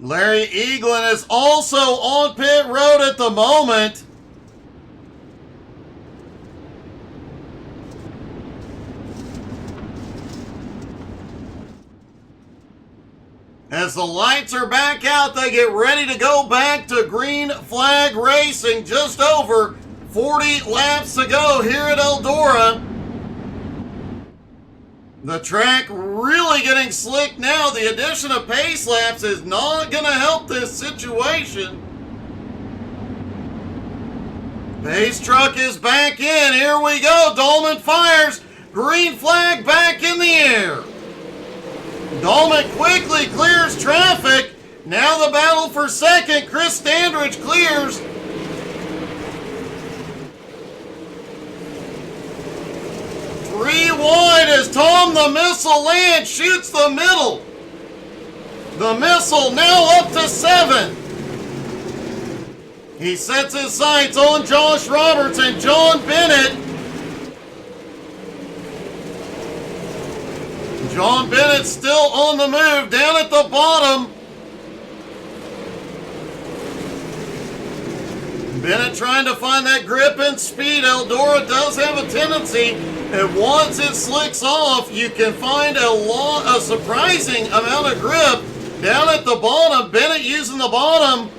Larry Eaglin is also on pit road at the moment. As the lights are back out, they get ready to go back to green flag racing. Just over 40 laps to go here at ElDora. The track really getting slick now. The addition of pace laps is not going to help this situation. Pace truck is back in. Here we go. Dolman fires. Green flag back in the air. Dolman quickly clears traffic. Now the battle for second. Chris Standridge clears. Three wide as Tom the Missile Land shoots the middle. The Missile now up to 7. He sets his sights on Josh Roberts and John Bennett. John Bennett still on the move down at the bottom. Bennett trying to find that grip and speed. ElDora does have a tendency, and once it slicks off, you can find a surprising amount of grip down at the bottom. Bennett using the bottom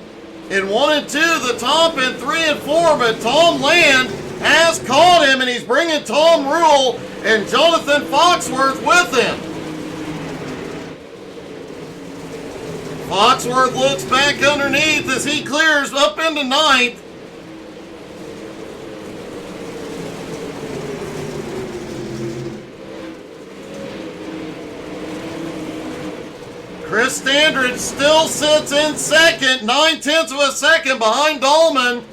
in 1 and 2, the top in 3 and 4, but Tom Land has caught him, and he's bringing Tom Rule and Jonathan Foxworth with him. Foxworth looks back underneath as he clears up into 9th. Chris Standridge still sits in second, 9/10 of a second behind Dolman.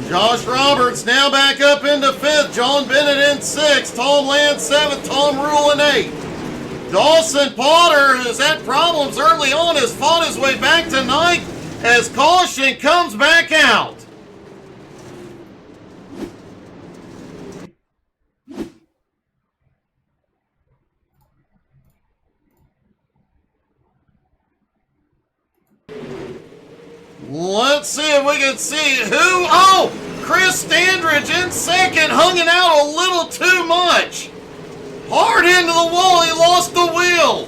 Josh Roberts now back up into 5th. John Bennett in 6th. Tom Land 7th. Tom Rule in 8th. Dawson Potter, who's had problems early on, has fought his way back to 9th as caution comes back out. Let's see if we can see who. Oh, Chris Standridge in second, hung it out a little too much. Hard into the wall, he lost the wheel.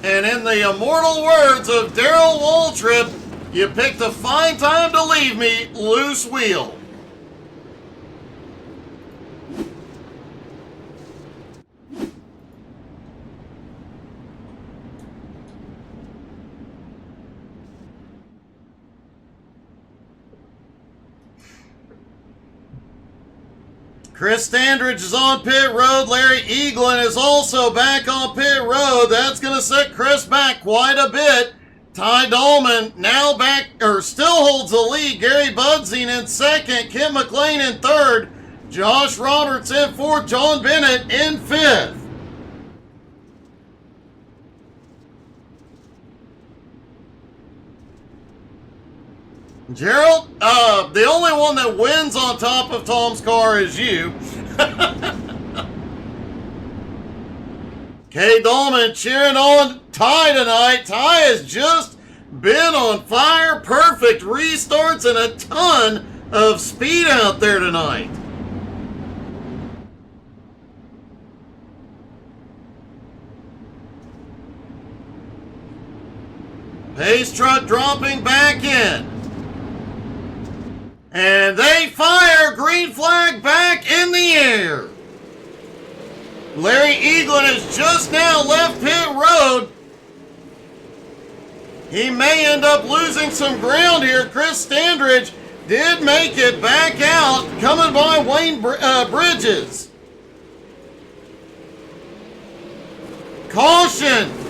And in the immortal words of Darrell Waltrip, you picked a fine time to leave me, loose wheel. Chris Standridge is on pit road. Larry Eaglin is also back on pit road. That's going to set Chris back quite a bit. Ty Dahlman now back, or still holds the lead. Gary Budzing in second. Kent McLean in third. Josh Roberts in fourth. John Bennett in fifth. Gerald, the only one that wins on top of Tom's car is you. Kay Dahlman cheering on Ty tonight. Ty has just been on fire. Perfect restarts and a ton of speed out there tonight. Pace truck dropping back in. And they fire, green flag back in the air. Larry Eaglin has just now left pit road. He may end up losing some ground here. Chris Standridge did make it back out, coming by Wayne Bridges. Caution.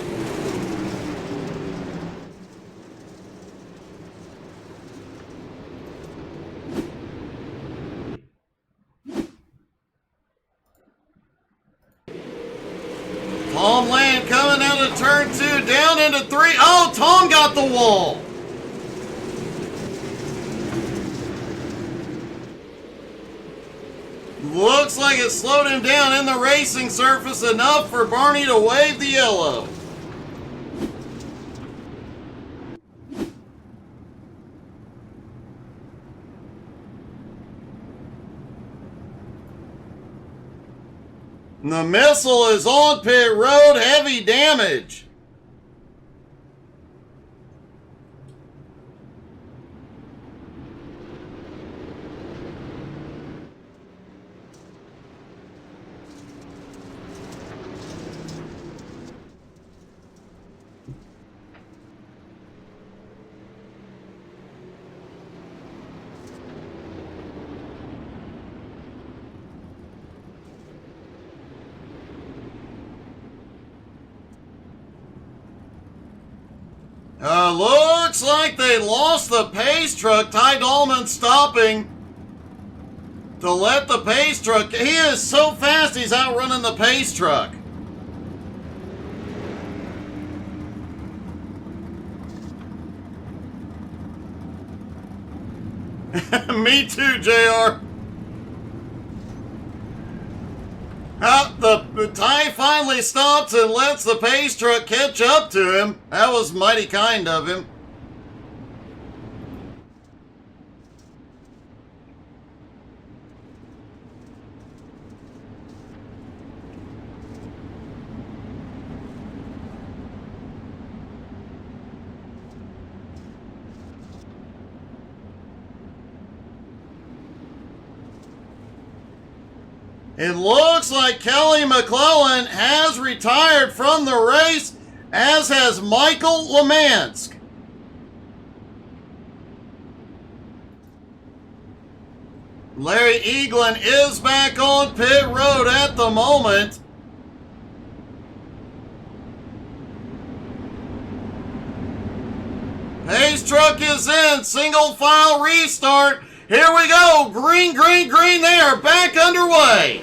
Tom Land coming out of turn 2, down into 3. Oh, Tom got the wall. Looks like it slowed him down in the racing surface enough for Barney to wave the yellow. The missile is on pit road, heavy damage. Looks like they lost the pace truck. Ty Dahlman stopping to let the pace truck. He is so fast, he's outrunning the pace truck. Me too, JR. The Ty finally stops and lets the pace truck catch up to him. That was mighty kind of him. It looks like Kelly McClellan has retired from the race, as has Michael Lemansk. Larry Eaglin is back on pit road at the moment. Pace truck is in, single file restart. Here we go, green, green, green, they are back underway.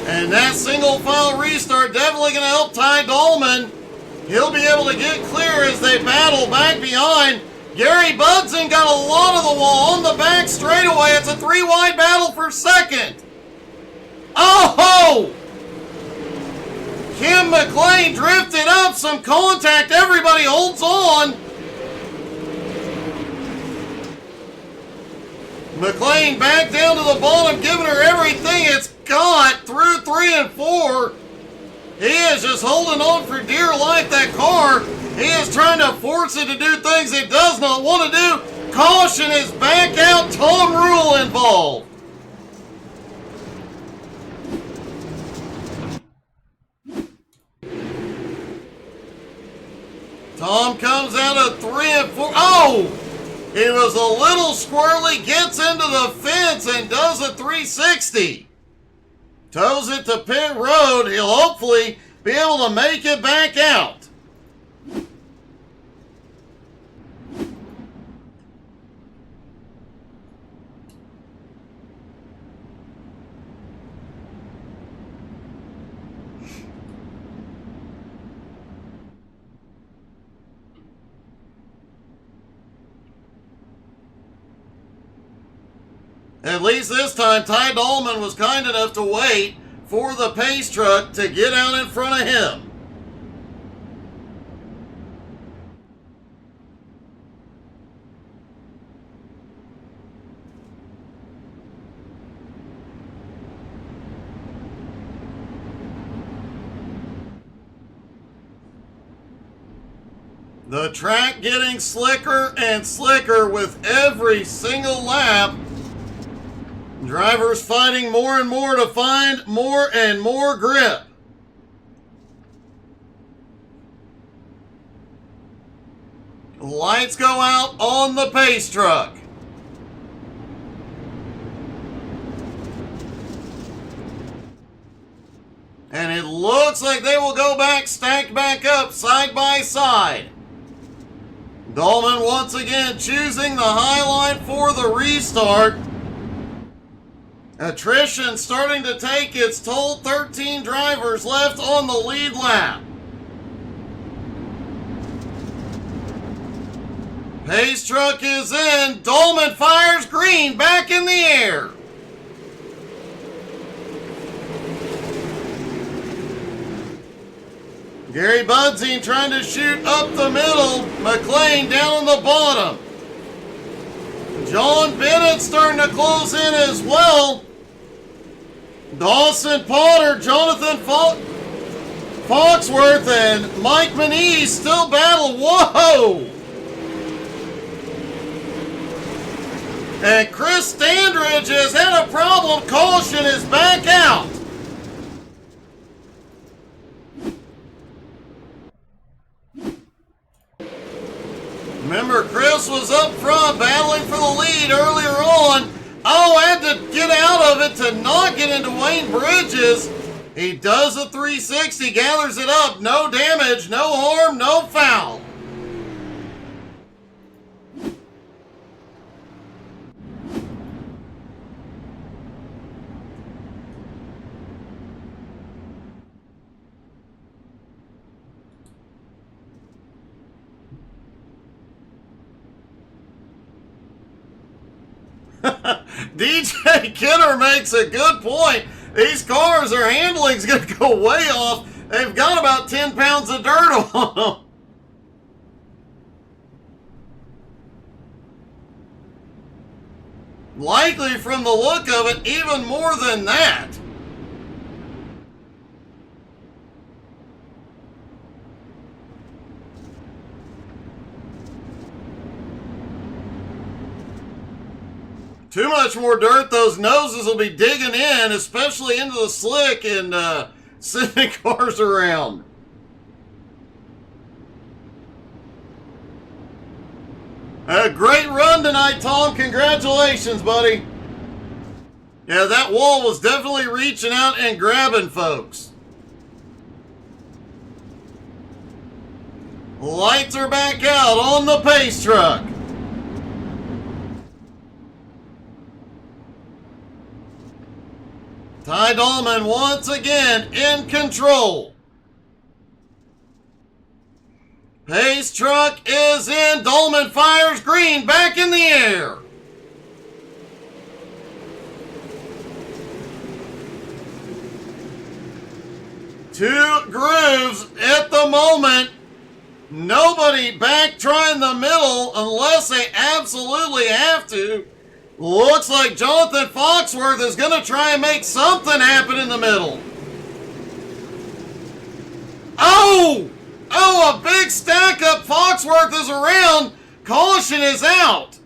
And that single file restart definitely going to help Ty Dahlman. He'll be able to get clear as they battle back behind. Gary Budzing got a lot of the wall on the back straightaway. It's a 3-wide battle for second. Oh! Kim McLean drifted up, some contact. Everybody holds on. McLean back down to the bottom, giving her everything it's got through 3 and 4. He is just holding on for dear life, that car. He is trying to force it to do things it does not want to do. Caution is back out. Tom Rule involved. Tom comes out of 3 and 4. Oh! He was a little squirrely, gets into the fence and does a 360. Tows it to pit road. He'll hopefully be able to make it back out. At least this time, Ty Dahlman was kind enough to wait for the pace truck to get out in front of him. The track getting slicker and slicker with every single lap. Drivers fighting more and more to find more and more grip. Lights go out on the pace truck. And it looks like they will go back, stacked back up, side by side. Dahlman once again choosing the high line for the restart. Attrition starting to take its toll. 13 drivers left on the lead lap. Pace truck is in. Dahlman fires green back in the air. Gary Budzing trying to shoot up the middle. McLean down on the bottom. John Bennett starting to close in as well. Dawson Potter, Jonathan Foxworth, and Mike Manise still battle. Whoa! And Chris Standridge has had a problem. Caution is back out. Remember, Chris was up front battling for the lead earlier on. Oh, had to get out of it to not get into Wayne Bridges. He does a 360, gathers it up. No damage, no harm, no foul. DJ Kidder makes a good point. These cars, their handling's going to go way off. They've got about 10 pounds of dirt on them. Likely, from the look of it, even more than that. Too much more dirt. Those noses will be digging in, especially into the slick and sending cars around. A great run tonight, Tom. Congratulations, buddy. Yeah, that wall was definitely reaching out and grabbing folks. Lights are back out on the pace truck. Ty Dahlman once again in control. Pace truck is in. Dahlman fires green back in the air. Two grooves at the moment. Nobody back trying the middle unless they absolutely have to. Looks like Jonathan Foxworth is going to try and make something happen in the middle. Oh! Oh, a big stack up. Foxworth is around. Caution is out.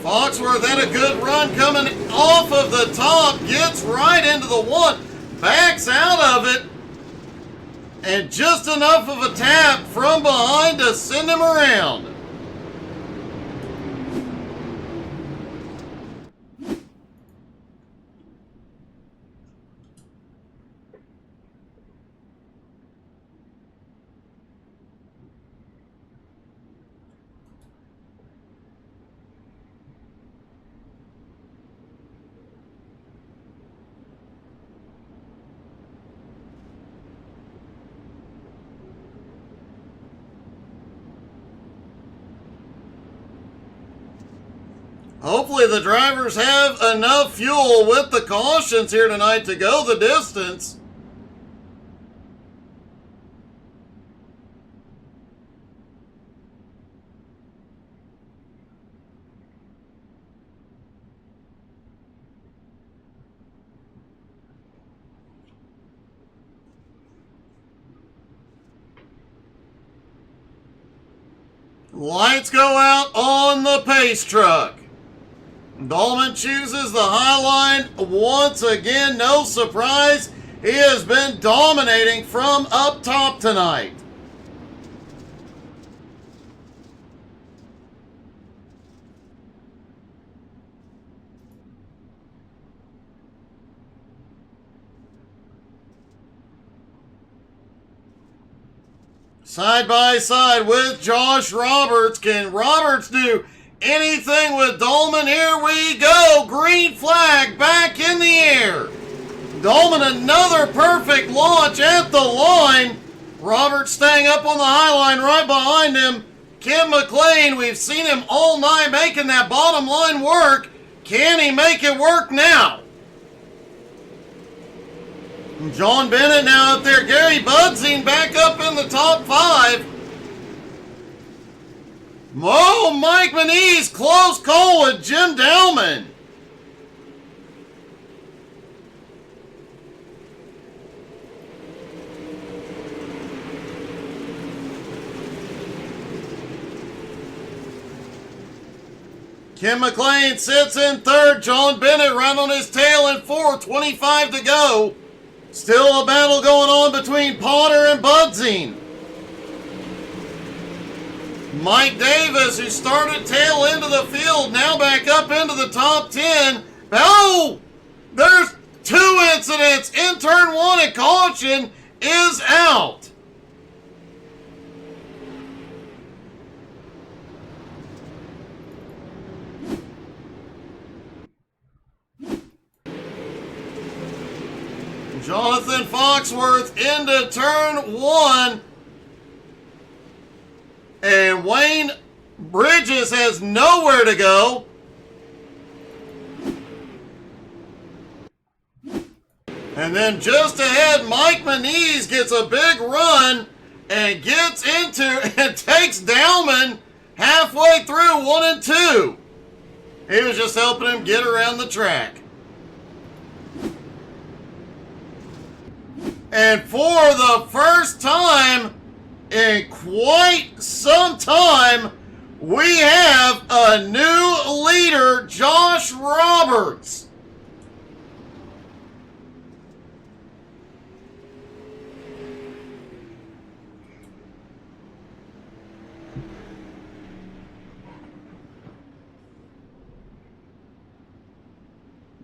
Foxworth had a good run coming off of the top. Gets right into the one. Backs out of it. And just enough of a tap from behind to send him around. Hopefully the drivers have enough fuel with the cautions here tonight to go the distance. Lights go out on the pace truck. Dahlman chooses the high line once again. No surprise. He has been dominating from up top tonight. Side by side with Josh Roberts. Can Roberts do anything with Dahlman? Here we go. Green flag back in the air. Dahlman another perfect launch at the line. Roberts staying up on the high line right behind him. Kim McLean, we've seen him all night making that bottom line work. Can he make it work now? John Bennett now up there. Gary Budzing back up in the top 5. Oh, Mike Manise, close call with Jim Dowman. Kim McLean sits in third. John Bennett right on his tail in 4th. 25 to go. Still a battle going on between Potter and Budzing. Mike Davis, who started tail into the field, now back up into the top 10. Oh! There's 2 incidents in turn 1, and caution is out. Jonathan Foxworth into turn 1. And Wayne Bridges has nowhere to go. And then just ahead, Mike Manise gets a big run and gets into and takes Dowman halfway through 1 and 2. He was just helping him get around the track. And for the first time in quite some time, we have a new leader, Josh Roberts.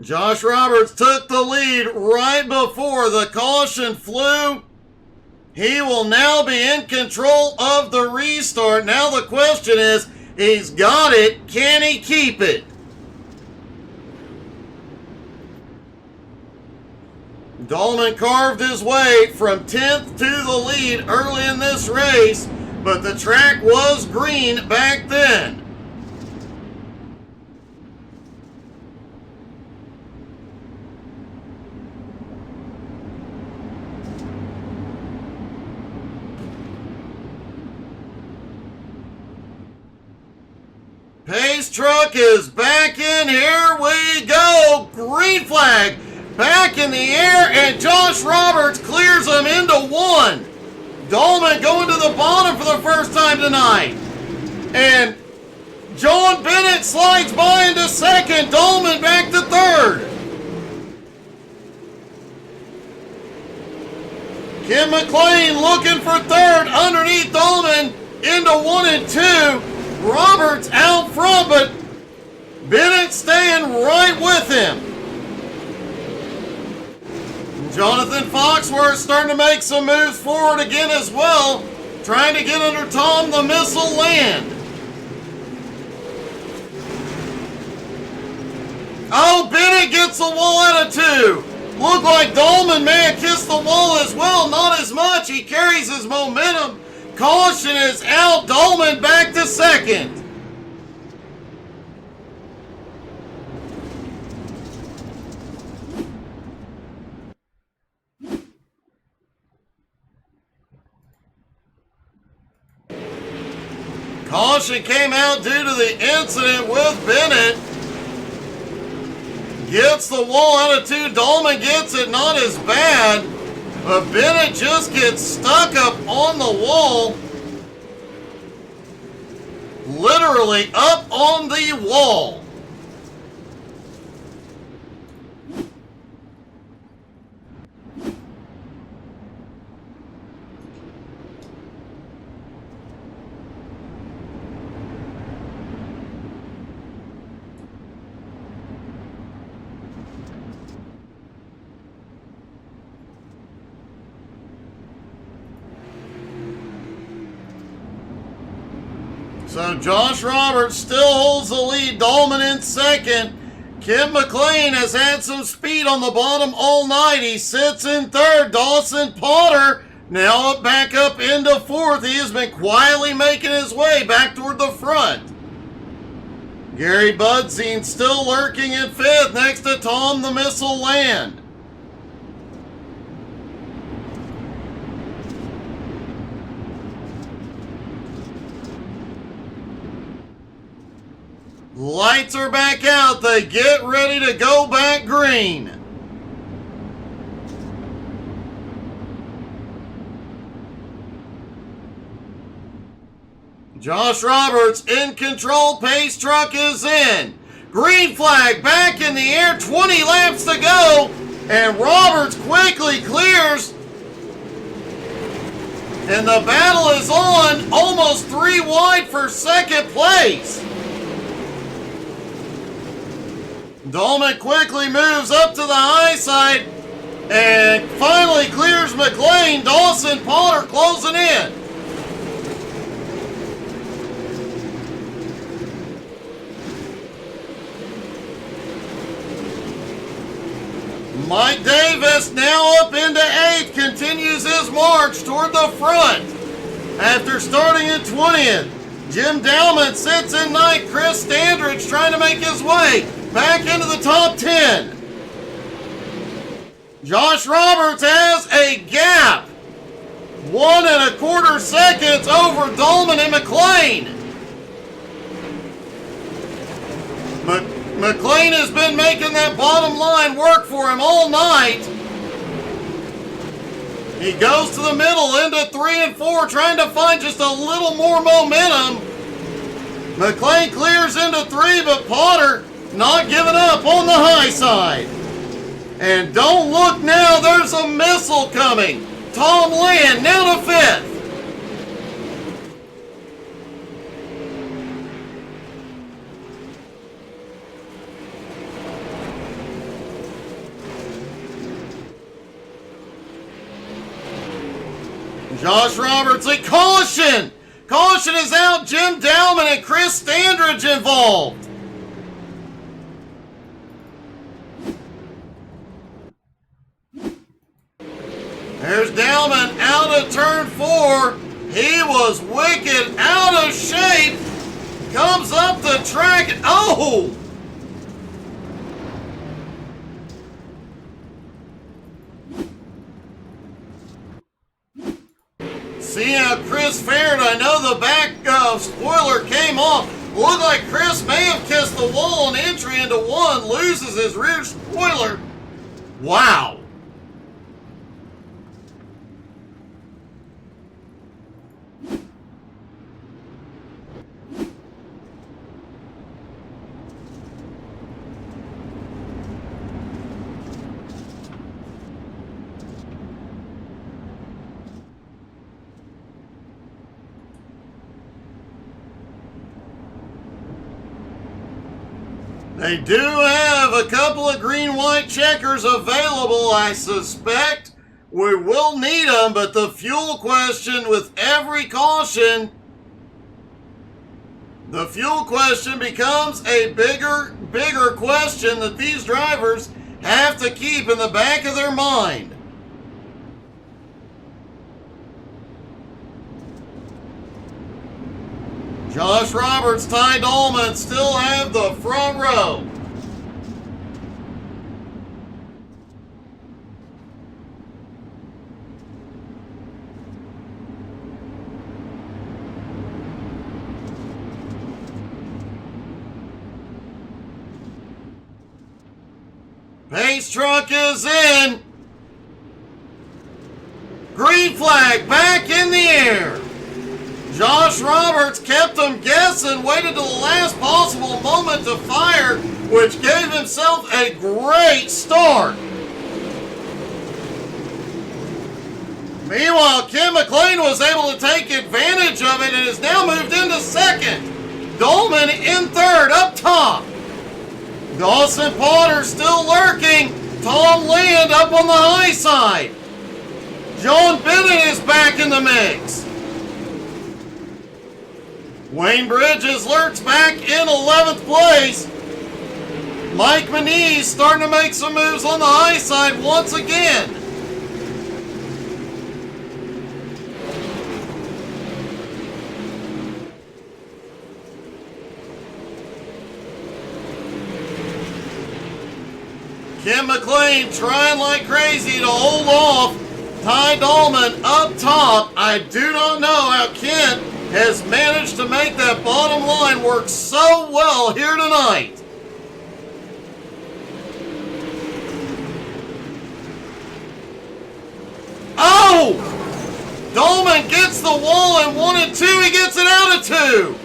Josh Roberts took the lead right before the caution flew. He will now be in control of the restart. Now the question is, he's got it. Can he keep it? Dahlman carved his way from 10th to the lead early in this race, but the track was green back then. pace truck is back in. Here we go. Green flag back in the air, and Josh Roberts clears him into one. Dolman going to the bottom for the first time tonight. And John Bennett slides by into second. Dolman back to third. Kim McLean looking for third underneath Dolman into 1 and 2. Roberts out front, but Bennett staying right with him. Jonathan Foxworth starting to make some moves forward again as well, trying to get under Tom the Missile Land. Oh, Bennett gets the wall out of 2. Looked like Dolman may have kissed the wall as well. Not as much. He carries his momentum. Caution is out. Dolman back to second. Caution came out due to the incident with Bennett. Gets the wall out of 2. Dolman gets it, not as bad. But Bennett just gets stuck up on the wall. Literally up on the wall. So Josh Roberts still holds the lead. Dolman in second. Kim McLean has had some speed on the bottom all night. He sits in third. Dawson Potter now back up into fourth. He has been quietly making his way back toward the front. Gary Budzine still lurking in fifth next to Tom the Missile Land. Lights are back out. They get ready to go back green. Josh Roberts in control. Pace truck is in. Green flag back in the air. 20 laps to go. And Roberts quickly clears. And the battle is on. Almost 3 wide for second place. Dolman quickly moves up to the high side and finally clears McLean. Dawson Potter closing in. Mike Davis now up into 8th, continues his march toward the front after starting in 20th. Jim Dowman sits in 9th. Chris Standridge trying to make his way back into the top 10. Josh Roberts has a gap. 1 1/4 seconds over Dolman and McLean. McLean has been making that bottom line work for him all night. He goes to the middle into 3 and 4, trying to find just a little more momentum. McLean clears into 3, but Potter not giving up on the high side. And don't look now, there's a missile coming. Tom Land now to 5th. Josh Roberts, a caution! Caution is out. Jim Dowman and Chris Standridge involved. There's Dowman out of turn 4. He was wicked, out of shape. Comes up the track. Oh! See how Chris fared. I know the back spoiler came off. Looked like Chris may have kissed the wall on entry into one, loses his rear spoiler. Wow. They do have a couple of green-white checkers available, I suspect. We will need them, but the fuel question with every caution, the fuel question becomes a bigger question that these drivers have to keep in the back of their mind. Josh Roberts, Ty Dolman still have the front row. Pace truck is in. Green flag back in the air. Josh Roberts kept them guessing, waited till the last possible moment to fire, which gave himself a great start. Meanwhile, Kim McLean was able to take advantage of it and has now moved into second. Dolman in third, up top. Dawson Potter still lurking. Tom Land up on the high side. John Bennett is back in the mix. Wayne Bridges lurks back in 11th place. Mike Manise starting to make some moves on the high side once again. Kim McLean trying like crazy to hold off Ty Dolman up top. I do not know how Kent has managed to make that bottom line work so well here tonight. Oh! Dolman gets the wall in 1 and 2. He gets it out of 2.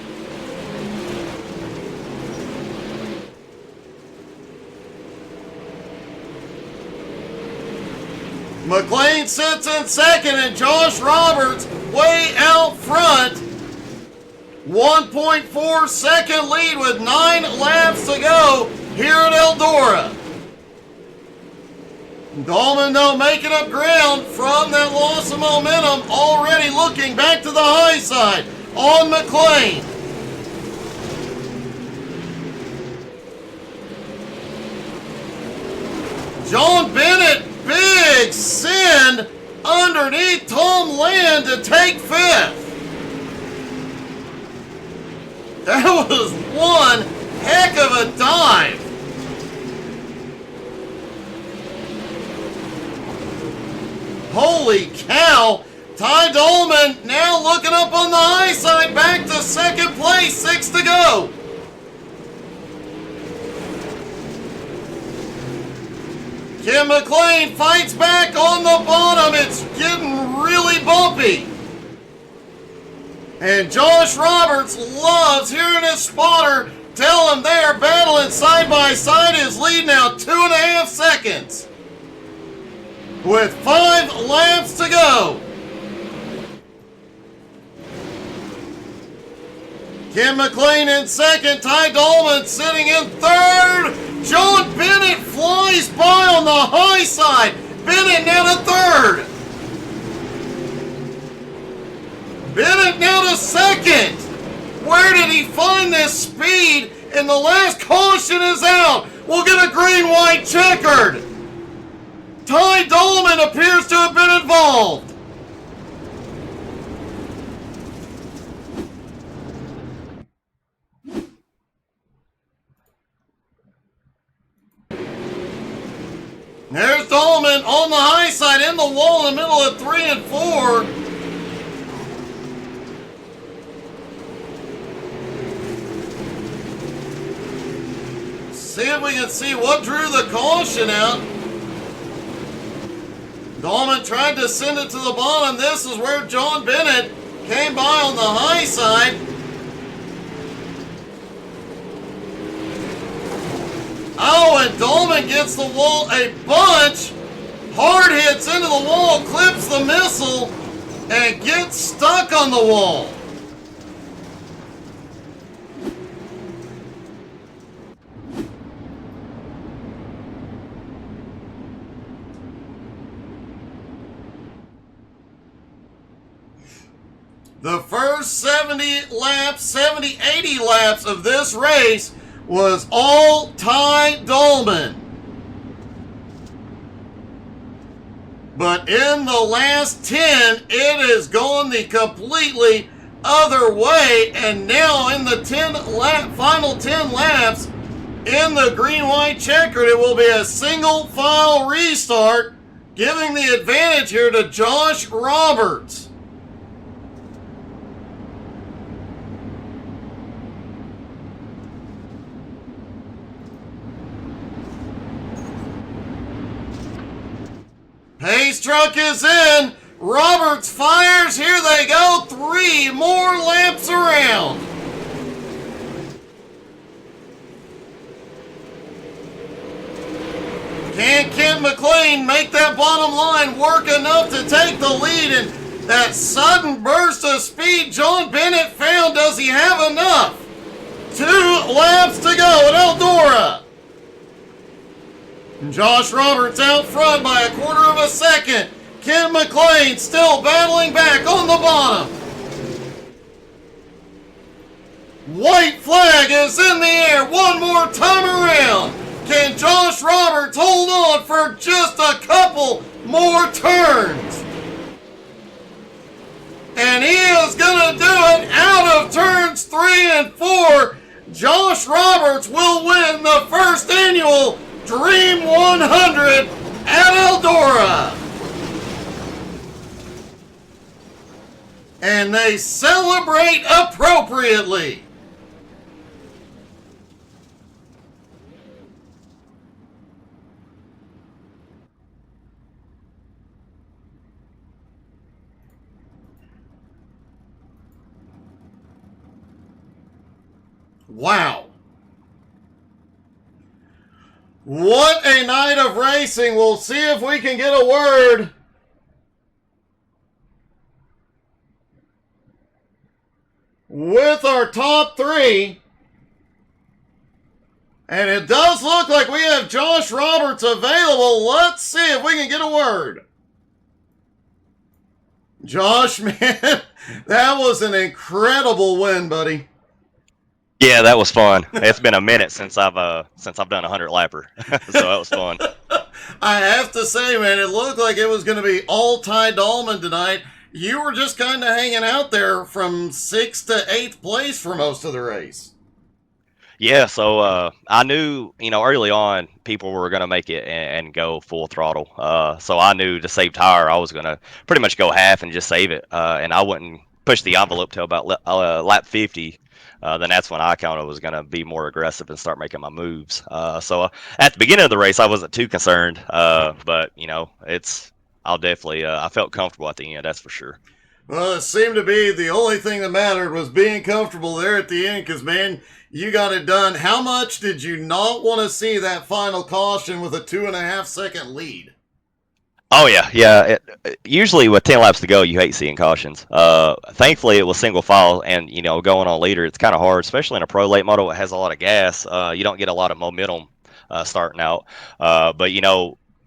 McLean sits in second and Josh Roberts way out front. 1.4 second lead with 9 laps to go here at ElDora. Dolman, though, making up ground from that loss of momentum, already looking back to the high side on McLean. John Bennett, big send underneath Tom Land to take 5th. That was one heck of a dive. Holy cow. Ty Dolman now looking up on the high side, back to second place, 6 to go. Kim McLean fights back on the bottom. It's getting really bumpy. And Josh Roberts loves hearing his spotter tell him they're battling side by side. His lead now 2.5 seconds. With 5 laps to go. Kim McLean in second. Ty Dolman sitting in third. John Bennett flies by on the high side. Bennett now to third. Bennett now to second. Where did he find this speed? And the last caution is out. We'll get a green-white checkered. Ty Dolman appears to have been involved. There's Dolman on the high side in the wall in the middle of 3 and 4. See if we can see what drew the caution out. Dolman tried to send it to the bottom. This is where John Bennett came by on the high side. Oh, and Dolman gets the wall a bunch. Hard hits into the wall, clips the missile, and gets stuck on the wall. The first 70 laps, 80 laps of this race was all Ty Dolman. But in the last 10, it has gone the completely other way. And now in the final 10 laps in the green-white checkered, it will be a single file restart, giving the advantage here to Josh Roberts. Pace truck is in. Roberts fires. Here they go. 3 more laps around. Can Kent McLean make that bottom line work enough to take the lead? And that sudden burst of speed John Bennett found, does he have enough? 2 laps to go at ElDora. Josh Roberts out front by 1/4 of a second. Ken McLean still battling back on the bottom. White flag is in the air one more time around. Can Josh Roberts hold on for just a couple more turns? And he is going to do it out of turns 3 and 4. Josh Roberts will win the first annual Dream 100 at ElDora. And they celebrate appropriately. Wow. What a night of racing. We'll see if we can get a word with our top 3. And it does look like we have Josh Roberts available. Let's see if we can get a word. Josh, man, that was an incredible win, buddy. Yeah, that was fun. It's been a minute since I've done a 100-lapper, so that was fun. I have to say, man, it looked like it was going to be all Ty Dolman tonight. You were just kind of hanging out there from 6th to 8th place for most of the race. Yeah, so I knew, early on people were going to make it and go full throttle. So I knew to save tire, I was going to pretty much go half and just save it, and I wouldn't push the envelope till about lap 50. Then that's when I kind of was going to be more aggressive and start making my moves. So at the beginning of the race, I wasn't too concerned, but I'll definitely, I felt comfortable at the end, that's for sure. Well, it seemed to be the only thing that mattered was being comfortable there at the end because, man, you got it done. How much did you not want to see that final caution with a 2.5-second lead? Oh, yeah. Usually with 10 laps to go, you hate seeing cautions. Thankfully, it was single file, and, going on leader, it's kind of hard, especially in a pro late model. It has a lot of gas. You don't get a lot of momentum starting out. But,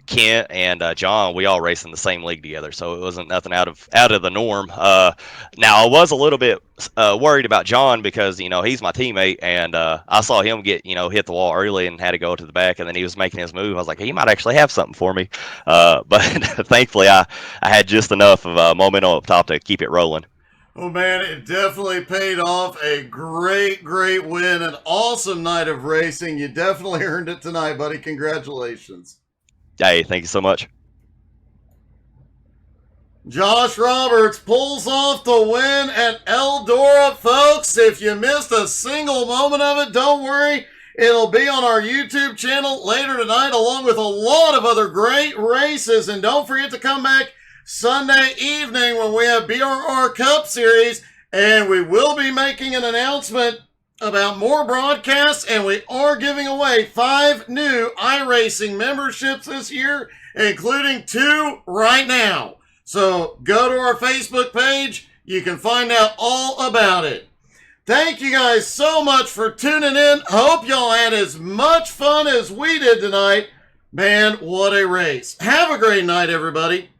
Kent and John, we all race in the same league together, so it wasn't nothing out of the norm. Now, I was a little bit worried about John because he's my teammate, and I saw him get hit the wall early and had to go to the back, and then he was making his move. I was like, he might actually have something for me, but thankfully I had just enough of momentum up top to keep it rolling. Oh, man, it definitely paid off. A great win, an awesome night of racing. You definitely earned it tonight, buddy. Congratulations. Hey, thank you so much. Josh Roberts pulls off the win at ElDora, folks. If you missed a single moment of it, don't worry. It'll be on our YouTube channel later tonight, along with a lot of other great races. And don't forget to come back Sunday evening when we have BRR Cup Series, and we will be making an announcement about more broadcasts, and we are giving away 5 new iRacing memberships this year, including 2 right now. So go to our Facebook page. You can find out all about it. Thank you guys so much for tuning in. Hope y'all had as much fun as we did tonight. Man, what a race. Have a great night, everybody.